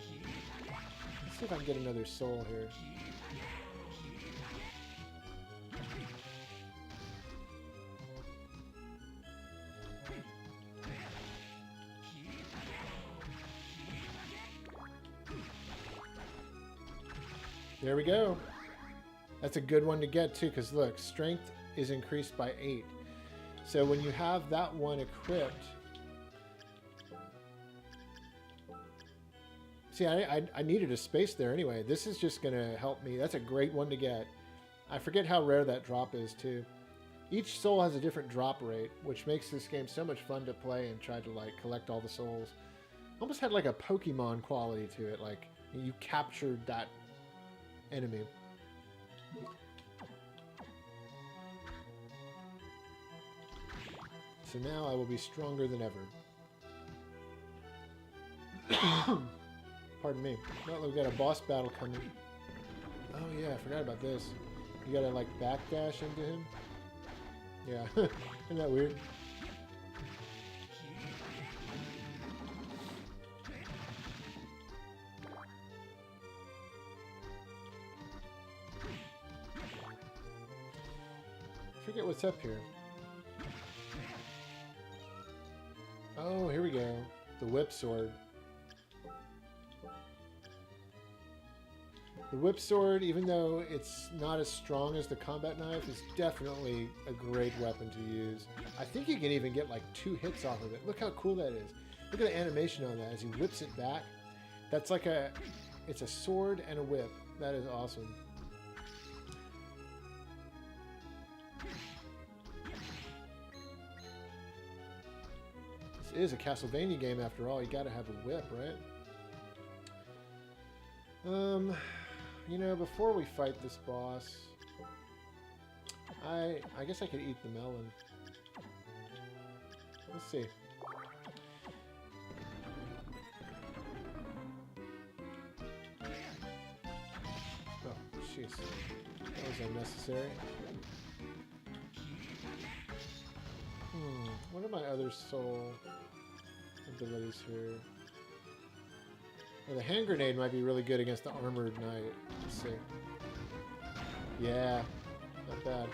Let's see if I can get another soul here. There we go. That's a good one to get too, because look, strength is increased by 8. So when you have that one equipped, see, I needed a space there anyway. This is just going to help me. That's a great one to get. I forget how rare that drop is too. Each soul has a different drop rate, which makes this game so much fun to play and try to like collect all the souls. Almost had like a Pokemon quality to it, like you captured that enemy. So now I will be stronger than ever. Pardon me. Well, we've got a boss battle coming. Oh yeah, I forgot about this. You gotta like backdash into him. Yeah, isn't that weird? I forget what's up here. Oh, here we go. The whip sword. The whip sword, even though it's not as strong as the combat knife, is definitely a great weapon to use. I think you can even get like 2 hits off of it. Look how cool that is. Look at the animation on that as he whips it back. That's like it's a sword and a whip. That is awesome. This is a Castlevania game after all. You gotta have a whip, right? You know, before we fight this boss, I guess I could eat the melon. Let's see. Oh, jeez. That was unnecessary. What are my other soul abilities here? Well, the hand grenade might be really good against the armored knight. Let's see. Yeah, not bad.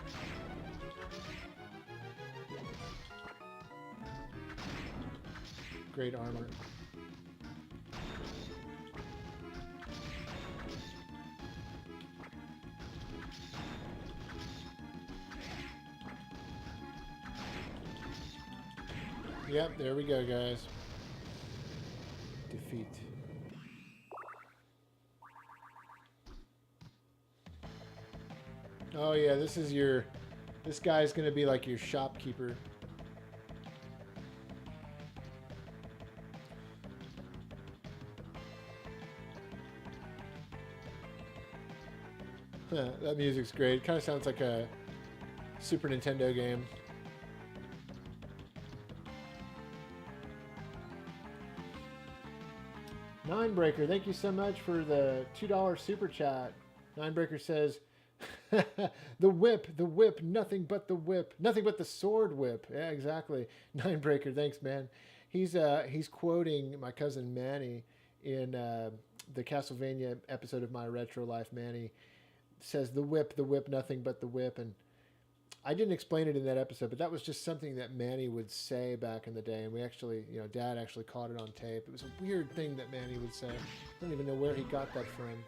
Great armor. Yep, there we go, guys. Defeat. Oh yeah, this guy's gonna be like your shopkeeper. That music's great. It kind of sounds like a Super Nintendo game. Ninebreaker, thank you so much for the $2 super chat. Ninebreaker says, the whip, nothing but the whip. Nothing but the sword whip. Yeah, exactly. Ninebreaker, thanks, man. He's quoting my cousin Manny in the Castlevania episode of My Retro Life. Manny says, the whip, nothing but the whip. And I didn't explain it in that episode, but that was just something that Manny would say back in the day. And we actually, Dad actually caught it on tape. It was a weird thing that Manny would say. I don't even know where he got that from.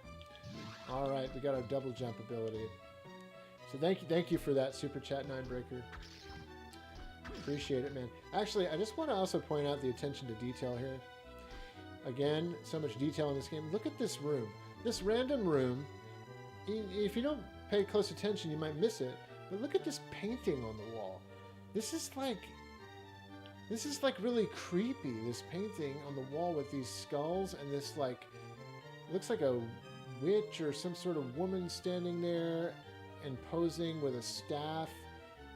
All right, we got our double jump ability. So thank you for that super chat, Ninebreaker. Appreciate it, man. Actually, I just want to also point out the attention to detail here. Again, so much detail in this game. Look at this room. This random room. If you don't pay close attention, you might miss it. But look at this painting on the wall. This is like really creepy. This painting on the wall with these skulls and this like, looks like a witch or some sort of woman standing there and posing with a staff.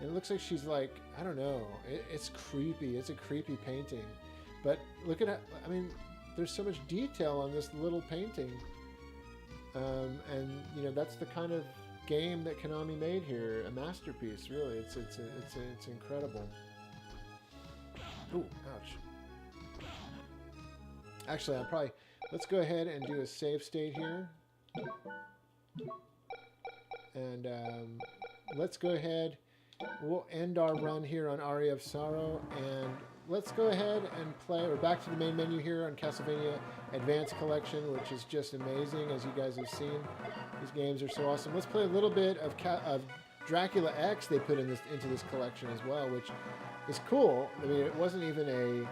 And it looks like she's like, I don't know. It's creepy. It's a creepy painting. But look at it. I mean, there's so much detail on this little painting. And you know, that's the kind of game that Konami made here. A masterpiece, really. It's incredible. Ooh, ouch. Actually, let's go ahead and do a save state here. And let's go ahead. We'll end our run here on Aria of Sorrow, and let's go ahead and play. We're back to the main menu here on Castlevania Advanced Collection, which is just amazing, as you guys have seen. These games are so awesome. Let's play a little bit of Dracula X they put into this collection as well, which is cool. I mean, it wasn't even a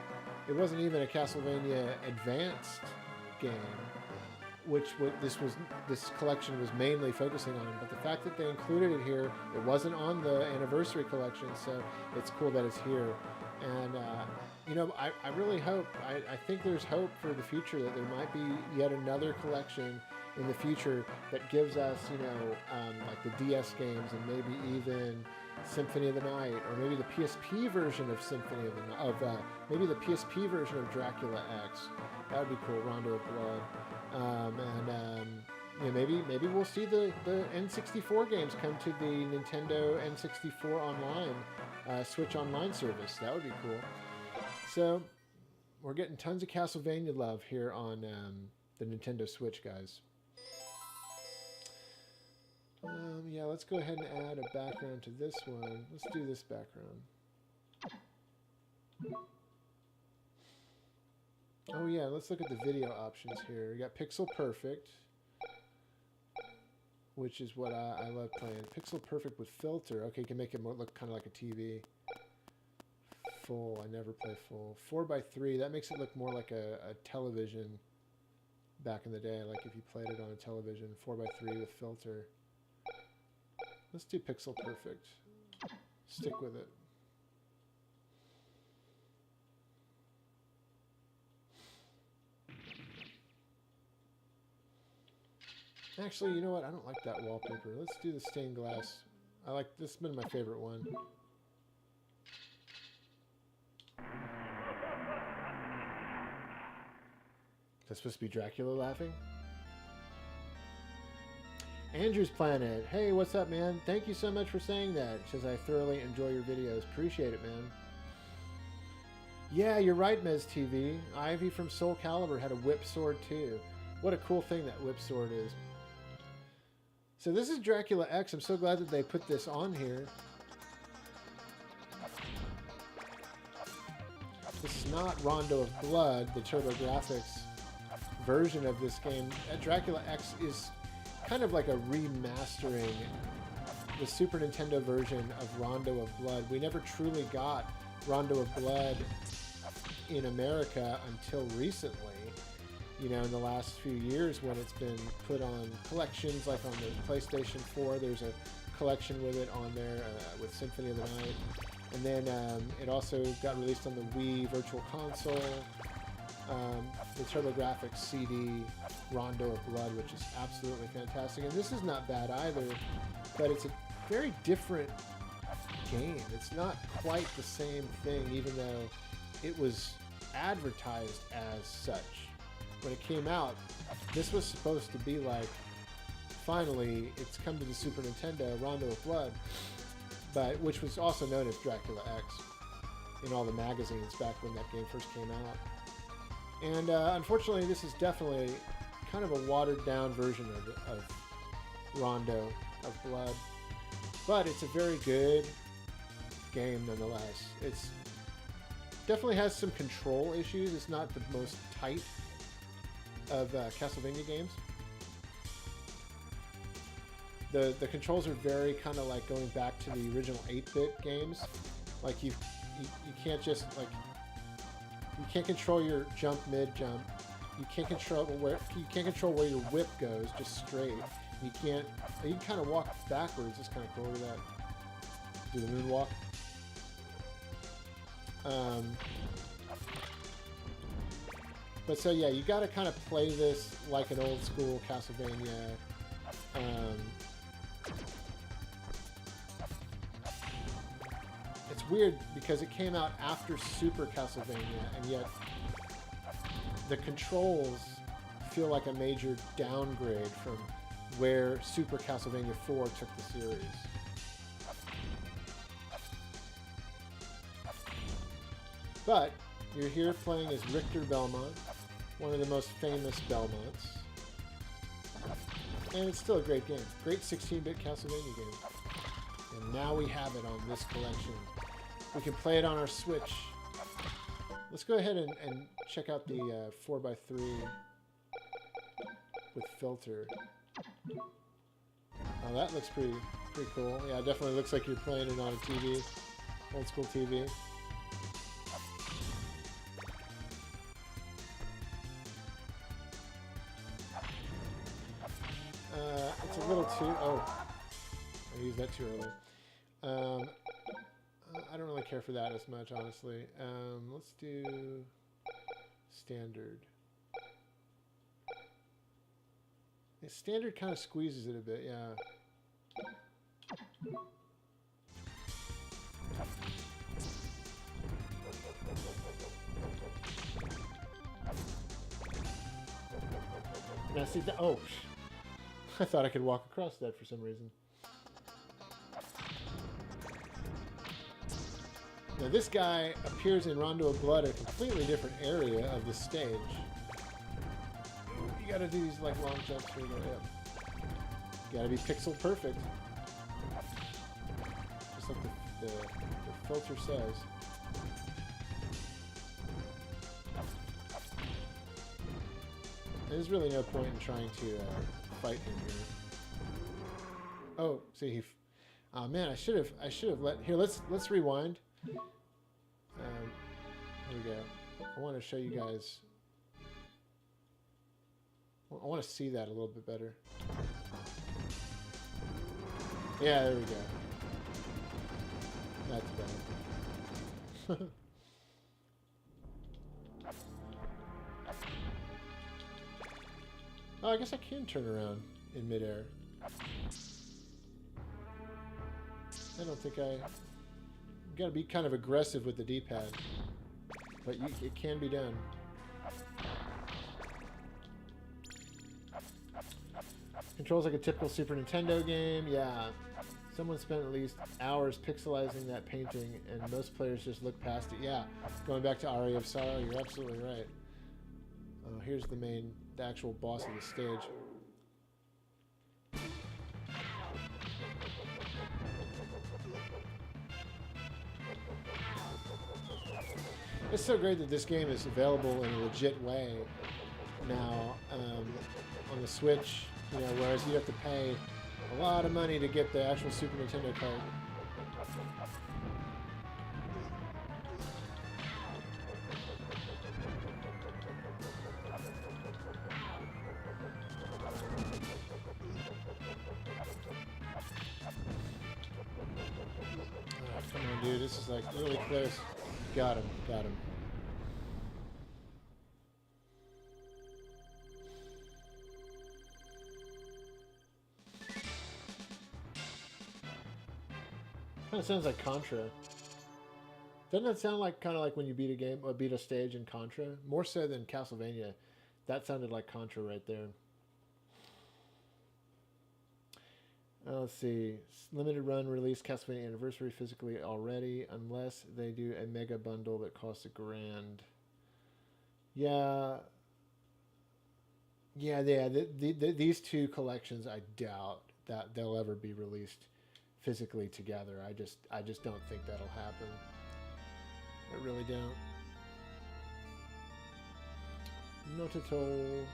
Castlevania Advanced game, which this collection was mainly focusing on. But the fact that they included it here, it wasn't on the anniversary collection, so it's cool that it's here. And you know, I really hope, I think there's hope for the future that there might be yet another collection in the future that gives us, you know, like the DS games and maybe even Symphony of the Night, or maybe the PSP version of Symphony of the Night, maybe the PSP version of Dracula X. That would be cool. Rondo of Blood, you know, maybe we'll see the N64 games come to the Nintendo N64 online, Switch Online service. That would be cool. So we're getting tons of Castlevania love here on the Nintendo Switch, guys. Yeah, let's go ahead and add a background to this one. Let's do this background. Oh yeah, let's look at the video options here. We got Pixel Perfect, which is what I love playing. Pixel Perfect with filter. Okay, you can make it look kind of like a TV. Full, I never play full. 4:3, that makes it look more like a television back in the day, like if you played it on a television. 4:3 with filter. Let's do Pixel Perfect. Stick with it. Actually, you know what? I don't like that wallpaper. Let's do the stained glass. I like this. Has been my favorite one. Is that supposed to be Dracula laughing? Andrew's Planet. Hey, what's up, man? Thank you so much for saying that. It says, I thoroughly enjoy your videos. Appreciate it, man. Yeah, you're right, Mez TV. Ivy from Soul Calibur had a whip sword, too. What a cool thing that whip sword is. So this is Dracula X. I'm so glad that they put this on here. This is not Rondo of Blood, the TurboGrafx version of this game. Dracula X is kind of like a remastering the Super Nintendo version of Rondo of Blood. We never truly got Rondo of Blood in America until recently. You know, in the last few years when it's been put on collections, like on the PlayStation 4, there's a collection with it on there with Symphony of the Night. And then it also got released on the Wii Virtual Console, the TurboGrafx CD, Rondo of Blood, which is absolutely fantastic. And this is not bad either, but it's a very different game. It's not quite the same thing, even though it was advertised as such. When it came out, this was supposed to be like, finally, it's come to the Super Nintendo, Rondo of Blood, but which was also known as Dracula X in all the magazines back when that game first came out. And unfortunately, this is definitely kind of a watered-down version of Rondo of Blood, but it's a very good game nonetheless. It's definitely has some control issues. It's not the most tight of Castlevania games. The controls are very kind of like going back to the original 8-bit games. Like you can't just like, you can't control your jump mid-jump. you can't control where your whip goes, just straight. You can kind of walk backwards. It's kind of cool. Look at that. Do the moonwalk. But so yeah, you got to kind of play this like an old school Castlevania. It's weird because it came out after Super Castlevania, and yet the controls feel like a major downgrade from where Super Castlevania 4 took the series. But you're here playing as Richter Belmont, one of the most famous Belmonts. And it's still a great game. Great 16-bit Castlevania game. And now we have it on this collection. We can play it on our Switch. Let's go ahead and check out the 4x3 with filter. Oh, that looks pretty cool. Yeah, it definitely looks like you're playing it on a TV. Old school TV. It's a little too... Oh. I used that too early. I don't really care for that as much, honestly. Let's do standard. Yeah, standard kind of squeezes it a bit, yeah. Now see that? Oh, I thought I could walk across that for some reason. Now this guy appears in Rondo of Blood, a completely different area of the stage. You gotta do these like long jumps here. You gotta be pixel perfect. Just like the filter says. There's really no point in trying to fight him here. Oh, see he. Oh man, I should have let. Here, let's rewind. Here we go. I want to show you guys. I want to see that a little bit better. Yeah, there we go. That's better. Oh, I guess I can turn around in midair. I don't think I... You gotta be kind of aggressive with the D-pad. But it can be done. Controls like a typical Super Nintendo game, yeah. Someone spent at least hours pixelizing that painting, and most players just look past it. Yeah, going back to Aria of Sorrow, you're absolutely right. Oh, here's the actual boss of the stage. It's so great that this game is available in a legit way now on the Switch, you know, whereas you have to pay a lot of money to get the actual Super Nintendo card. Oh, come on, dude, this is like really close. Got him, got him. Kind of sounds like Contra. Doesn't that sound like kind of like when you beat a game or beat a stage in Contra? More so than Castlevania. That sounded like Contra right there. Let's see. Limited run release Castlevania Anniversary physically already, unless they do a mega bundle that costs $1,000. Yeah. Yeah, these two collections, I doubt that they'll ever be released physically together. I just don't think that'll happen. I really don't. Not at all.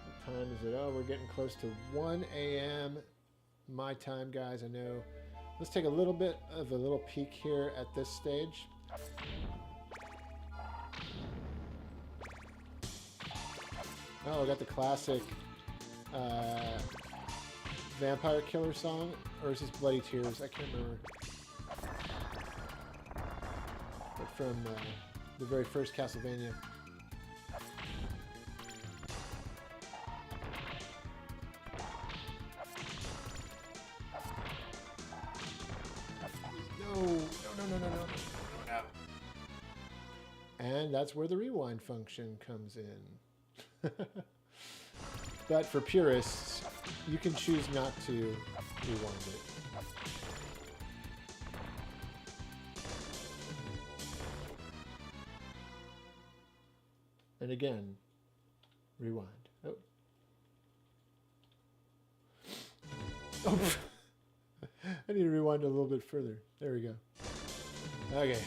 What time is it? Oh, we're getting close to 1 a.m. my time, guys. I know. Let's take a little bit of a little peek here at this stage. Oh, I got the classic vampire killer song, or is this Bloody Tears? I can't remember. But from the very first Castlevania. No. And that's where the rewind function comes in. But for purists, you can choose not to rewind it. And again, rewind. Oh. Oh. I need to rewind a little bit further. There we go. Okay.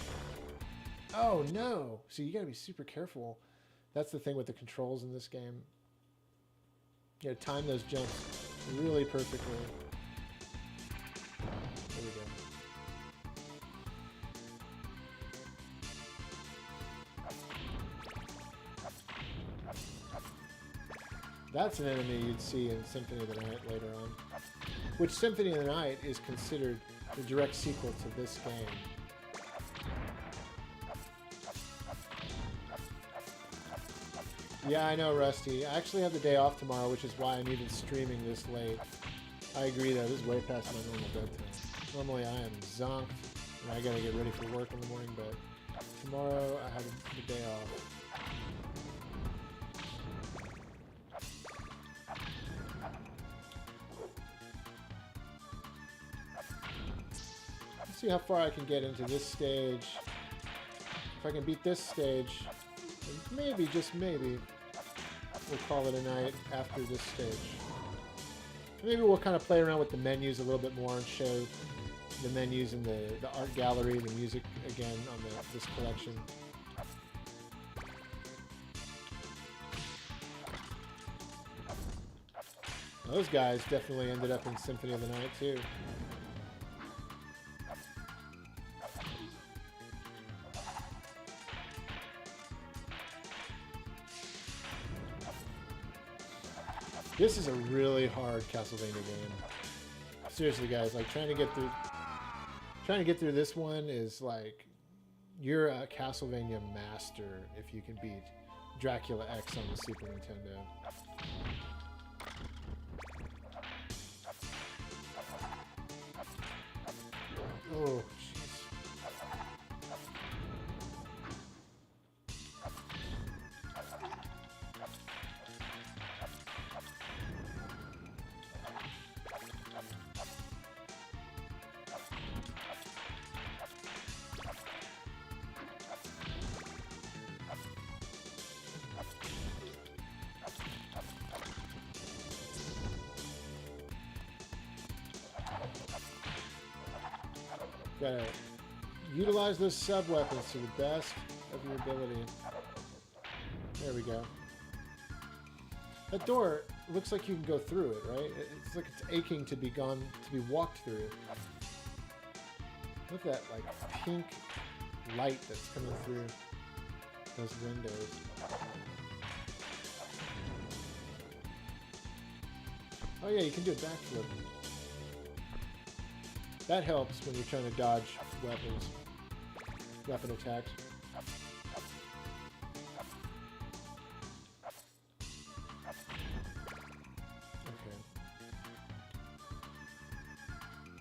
Oh no! So you gotta be super careful. That's the thing with the controls in this game. You gotta time those jumps really perfectly. There we go. That's an enemy you'd see in Symphony of the Night later on. Which Symphony of the Night is considered the direct sequel to this game. Yeah, I know, Rusty. I actually have the day off tomorrow, which is why I'm even streaming this late. I agree, though. This is way past my normal bedtime. Normally, I am zonked, and I gotta get ready for work in the morning, but tomorrow, I have the day off. Let's see how far I can get into this stage. If I can beat this stage, maybe, just maybe, we'll call it a night after this stage. Maybe we'll kind of play around with the menus a little bit more and show the menus in the art gallery, the music again on this collection. Those guys definitely ended up in Symphony of the Night too. This is a really hard Castlevania game. Seriously, guys, like trying to get through this one is like you're a Castlevania master if you can beat Dracula X on the Super Nintendo. Oh, jeez. Gotta utilize those sub-weapons to the best of your ability. There we go. That door looks like you can go through it, right? It's like it's aching to be walked through. Look at that, like, pink light that's coming through those windows. Oh yeah, you can do a backflip. That helps when you're trying to dodge weapon attacks.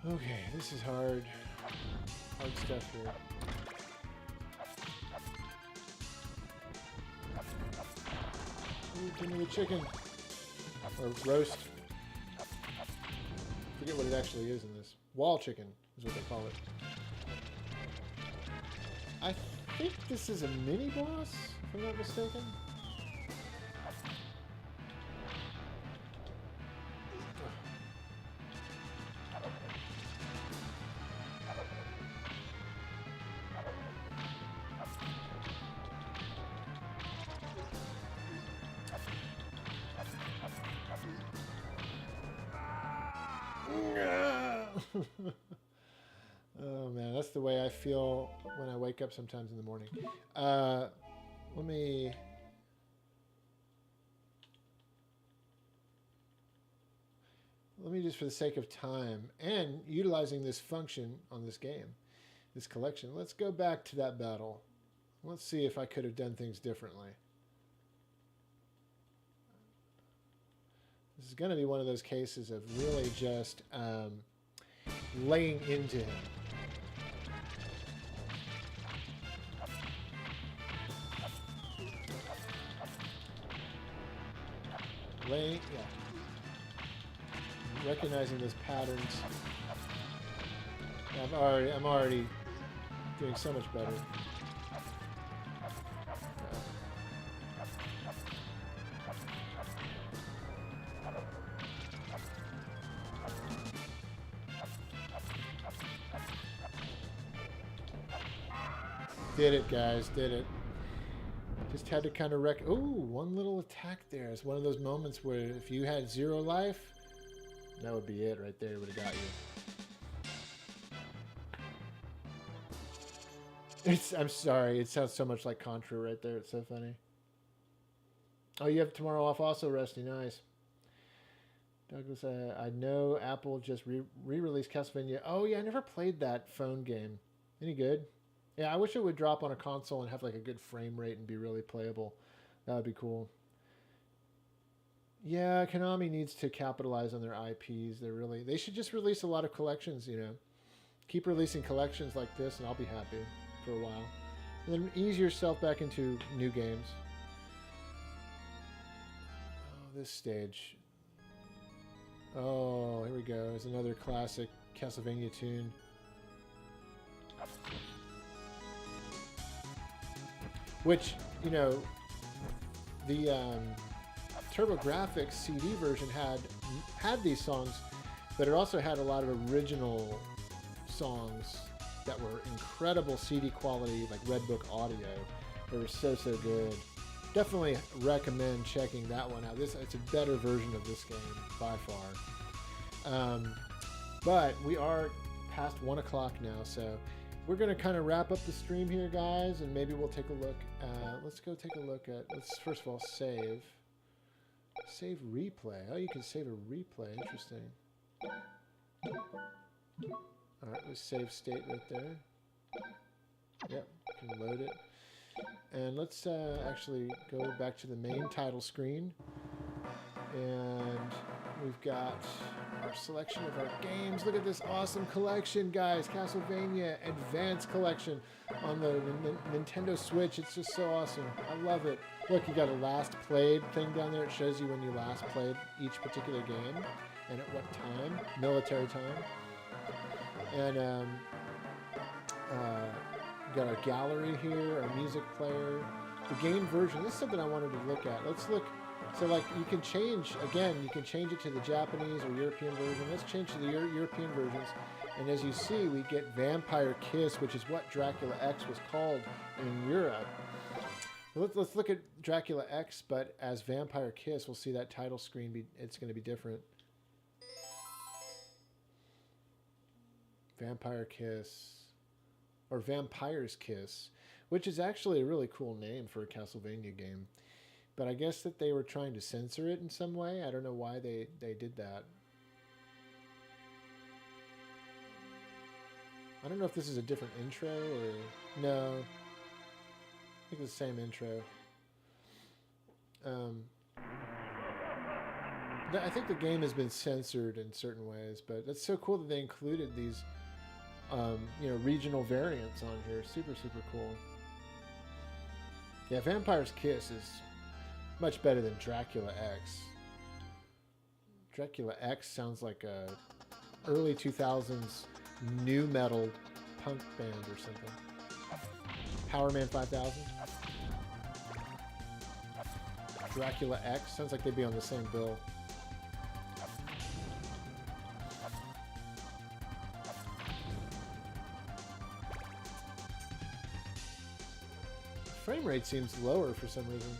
Okay, this is hard stuff here. Ooh, give me the chicken. Or roast. Forget what it actually is in this. Wall chicken is what they call it. I think this is a mini boss, if I'm not mistaken. Oh man, that's the way I feel when I wake up sometimes in the morning. Let me let me just, for the sake of time and utilizing this function on this game, this collection, let's go back to that battle. Let's see if I could have done things differently. This is going to be one of those cases of really just laying into him. Yeah. Recognizing those patterns. I'm already doing so much better. Did it, guys, did it. Just had to kind of ooh, one little attack there. It's one of those moments where if you had 0 life, that would be it right there. It would have got you. I'm sorry, it sounds so much like Contra right there. It's so funny. Oh, you have tomorrow off also, Rusty. Nice. Douglas, I know Apple just re-released Castlevania. Oh, yeah, I never played that phone game. Any good? Yeah, I wish it would drop on a console and have like a good frame rate and be really playable. That would be cool. Yeah, Konami needs to capitalize on their IPs. They should just release a lot of collections, you know. Keep releasing collections like this and I'll be happy for a while. And then ease yourself back into new games. Oh, this stage. Oh, here we go. There's another classic Castlevania tune. Which, you know, the TurboGrafx CD version had these songs, but it also had a lot of original songs that were incredible CD quality, like Red Book audio. They were so good. Definitely recommend checking that one out. It's a better version of this game by far. But we are past 1 o'clock now, so we're going to kind of wrap up the stream here, guys, and maybe we'll take a look. Let's go take a look at, let's first of all save. Save replay. Oh, you can save a replay. Interesting. All right, let's save state right there. Yep, can load it. And let's actually go back to the main title screen. And we've got our selection of our games. Look at this awesome collection, guys. Castlevania Advance Collection on the Nintendo Switch. It's just so awesome. I love it. Look, you got a last played thing down there. It shows you when you last played each particular game and at what time, military time. And got our gallery here, our music player, the game version. This is something I wanted to look at. Let's look. So, like, you can change, again, you can change it to the Japanese or European version. Let's change to the European versions. And as you see, we get Vampire Kiss, which is what Dracula X was called in Europe. Let's look at Dracula X, but as Vampire Kiss, we'll see that title screen, it's going to be different. Vampire Kiss, or Vampire's Kiss, which is actually a really cool name for a Castlevania game. But I guess that they were trying to censor it in some way. I don't know why they did that. I don't know if this is a different intro or... No. I think it's the same intro. I think the game has been censored in certain ways, but it's so cool that they included these you know, regional variants on here. Super cool. Yeah, Vampire's Kiss is much better than Dracula X. Dracula X sounds like a early 2000s new metal punk band or something. Powerman 5000. Dracula X sounds like they'd be on the same bill. Frame rate seems lower for some reason.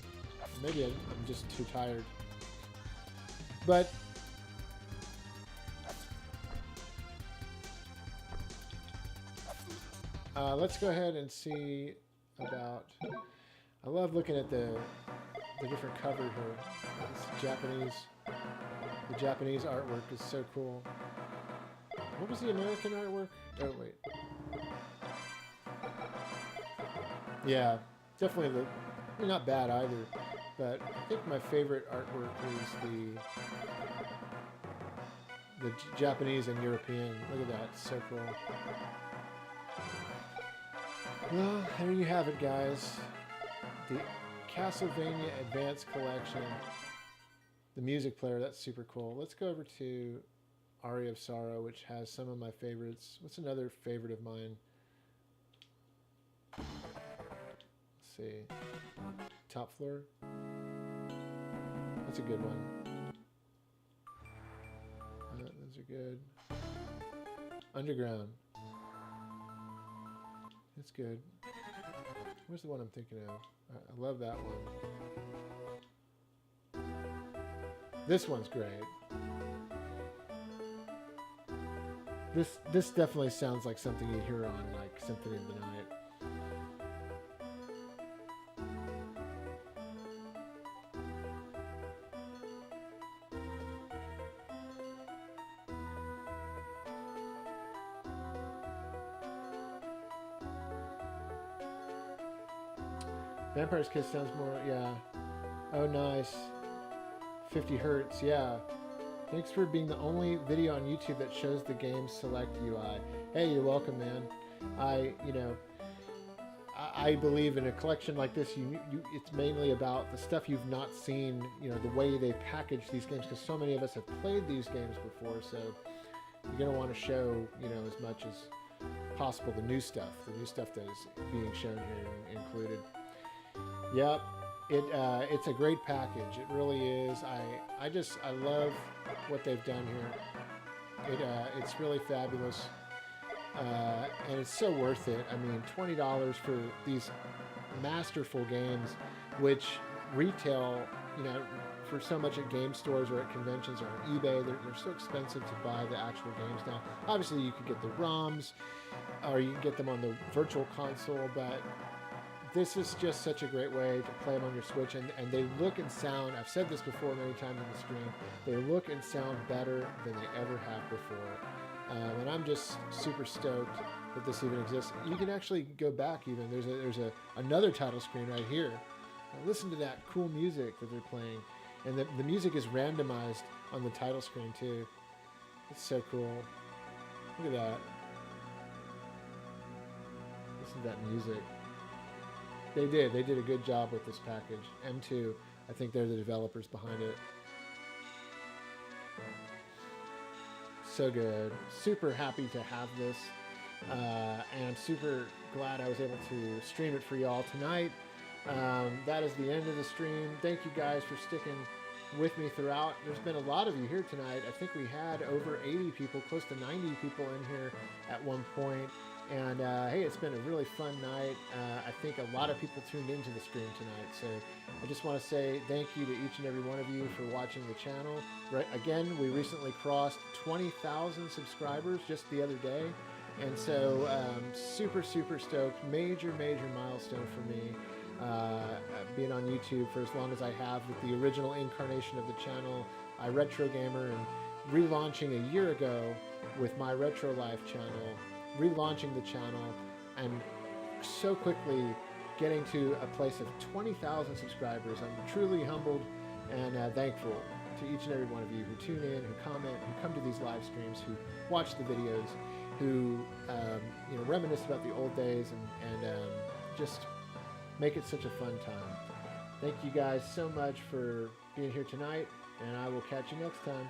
Maybe I'm just too tired. But let's go ahead and see about... I love looking at the different cover here. It's Japanese. The Japanese artwork is so cool. What was the American artwork? Oh, wait. Yeah, definitely not bad either. But I think my favorite artwork is the Japanese and European. Look at that, so cool. Well, there you have it, guys. The Castlevania Advanced Collection. The music player, that's super cool. Let's go over to Aria of Sorrow, which has some of my favorites. What's another favorite of mine? Let's see. Top Floor. That's a good one. Those are good. Underground. It's good. Where's the one I'm thinking of? I love that one. This one's great. This definitely sounds like something you hear on like Symphony of the Night. Vampire's Kiss sounds more, yeah. Oh, nice. 50 hertz, yeah. Thanks for being the only video on YouTube that shows the game select UI. Hey, you're welcome, man. I believe in a collection like this, it's mainly about the stuff you've not seen, the way they package these games, because so many of us have played these games before, so you're going to want to show, as much as possible the new stuff that is being shown here included. Yep, it's a great package. It really is. I love what they've done here. It's really fabulous, and it's so worth it. I mean, $20 for these masterful games, which retail, for so much at game stores or at conventions or on eBay. They're so expensive to buy the actual games now. Obviously, you could get the ROMs, or you can get them on the virtual console, but this is just such a great way to play them on your Switch, and they look and sound, I've said this before many times on the stream, they look and sound better than they ever have before. And I'm just super stoked that this even exists. You can actually go back even. There's another title screen right here. Now listen to that cool music that they're playing. And the music is randomized on the title screen too. It's so cool. Look at that. Listen to that music. They did a good job with this package. M2, I think they're the developers behind it. So good. Super happy to have this. And I'm super glad I was able to stream it for y'all tonight. That is the end of the stream. Thank you guys for sticking with me throughout. There's been a lot of you here tonight. I think we had over 80 people, close to 90 people in here at one point. And hey, it's been a really fun night. I think a lot of people tuned into the stream tonight. So I just want to say thank you to each and every one of you for watching the channel. Right, again, we recently crossed 20,000 subscribers just the other day. And so super, super stoked. Major milestone for me. Being on YouTube for as long as I have with the original incarnation of the channel, iRetro Gamer, and relaunching a year ago with my Retro Life channel, relaunching the channel, and so quickly getting to a place of 20,000 subscribers. I'm truly humbled and thankful to each and every one of you who tune in, who comment, who come to these live streams, who watch the videos, who reminisce about the old days and just make it such a fun time. Thank you guys so much for being here tonight, and I will catch you next time.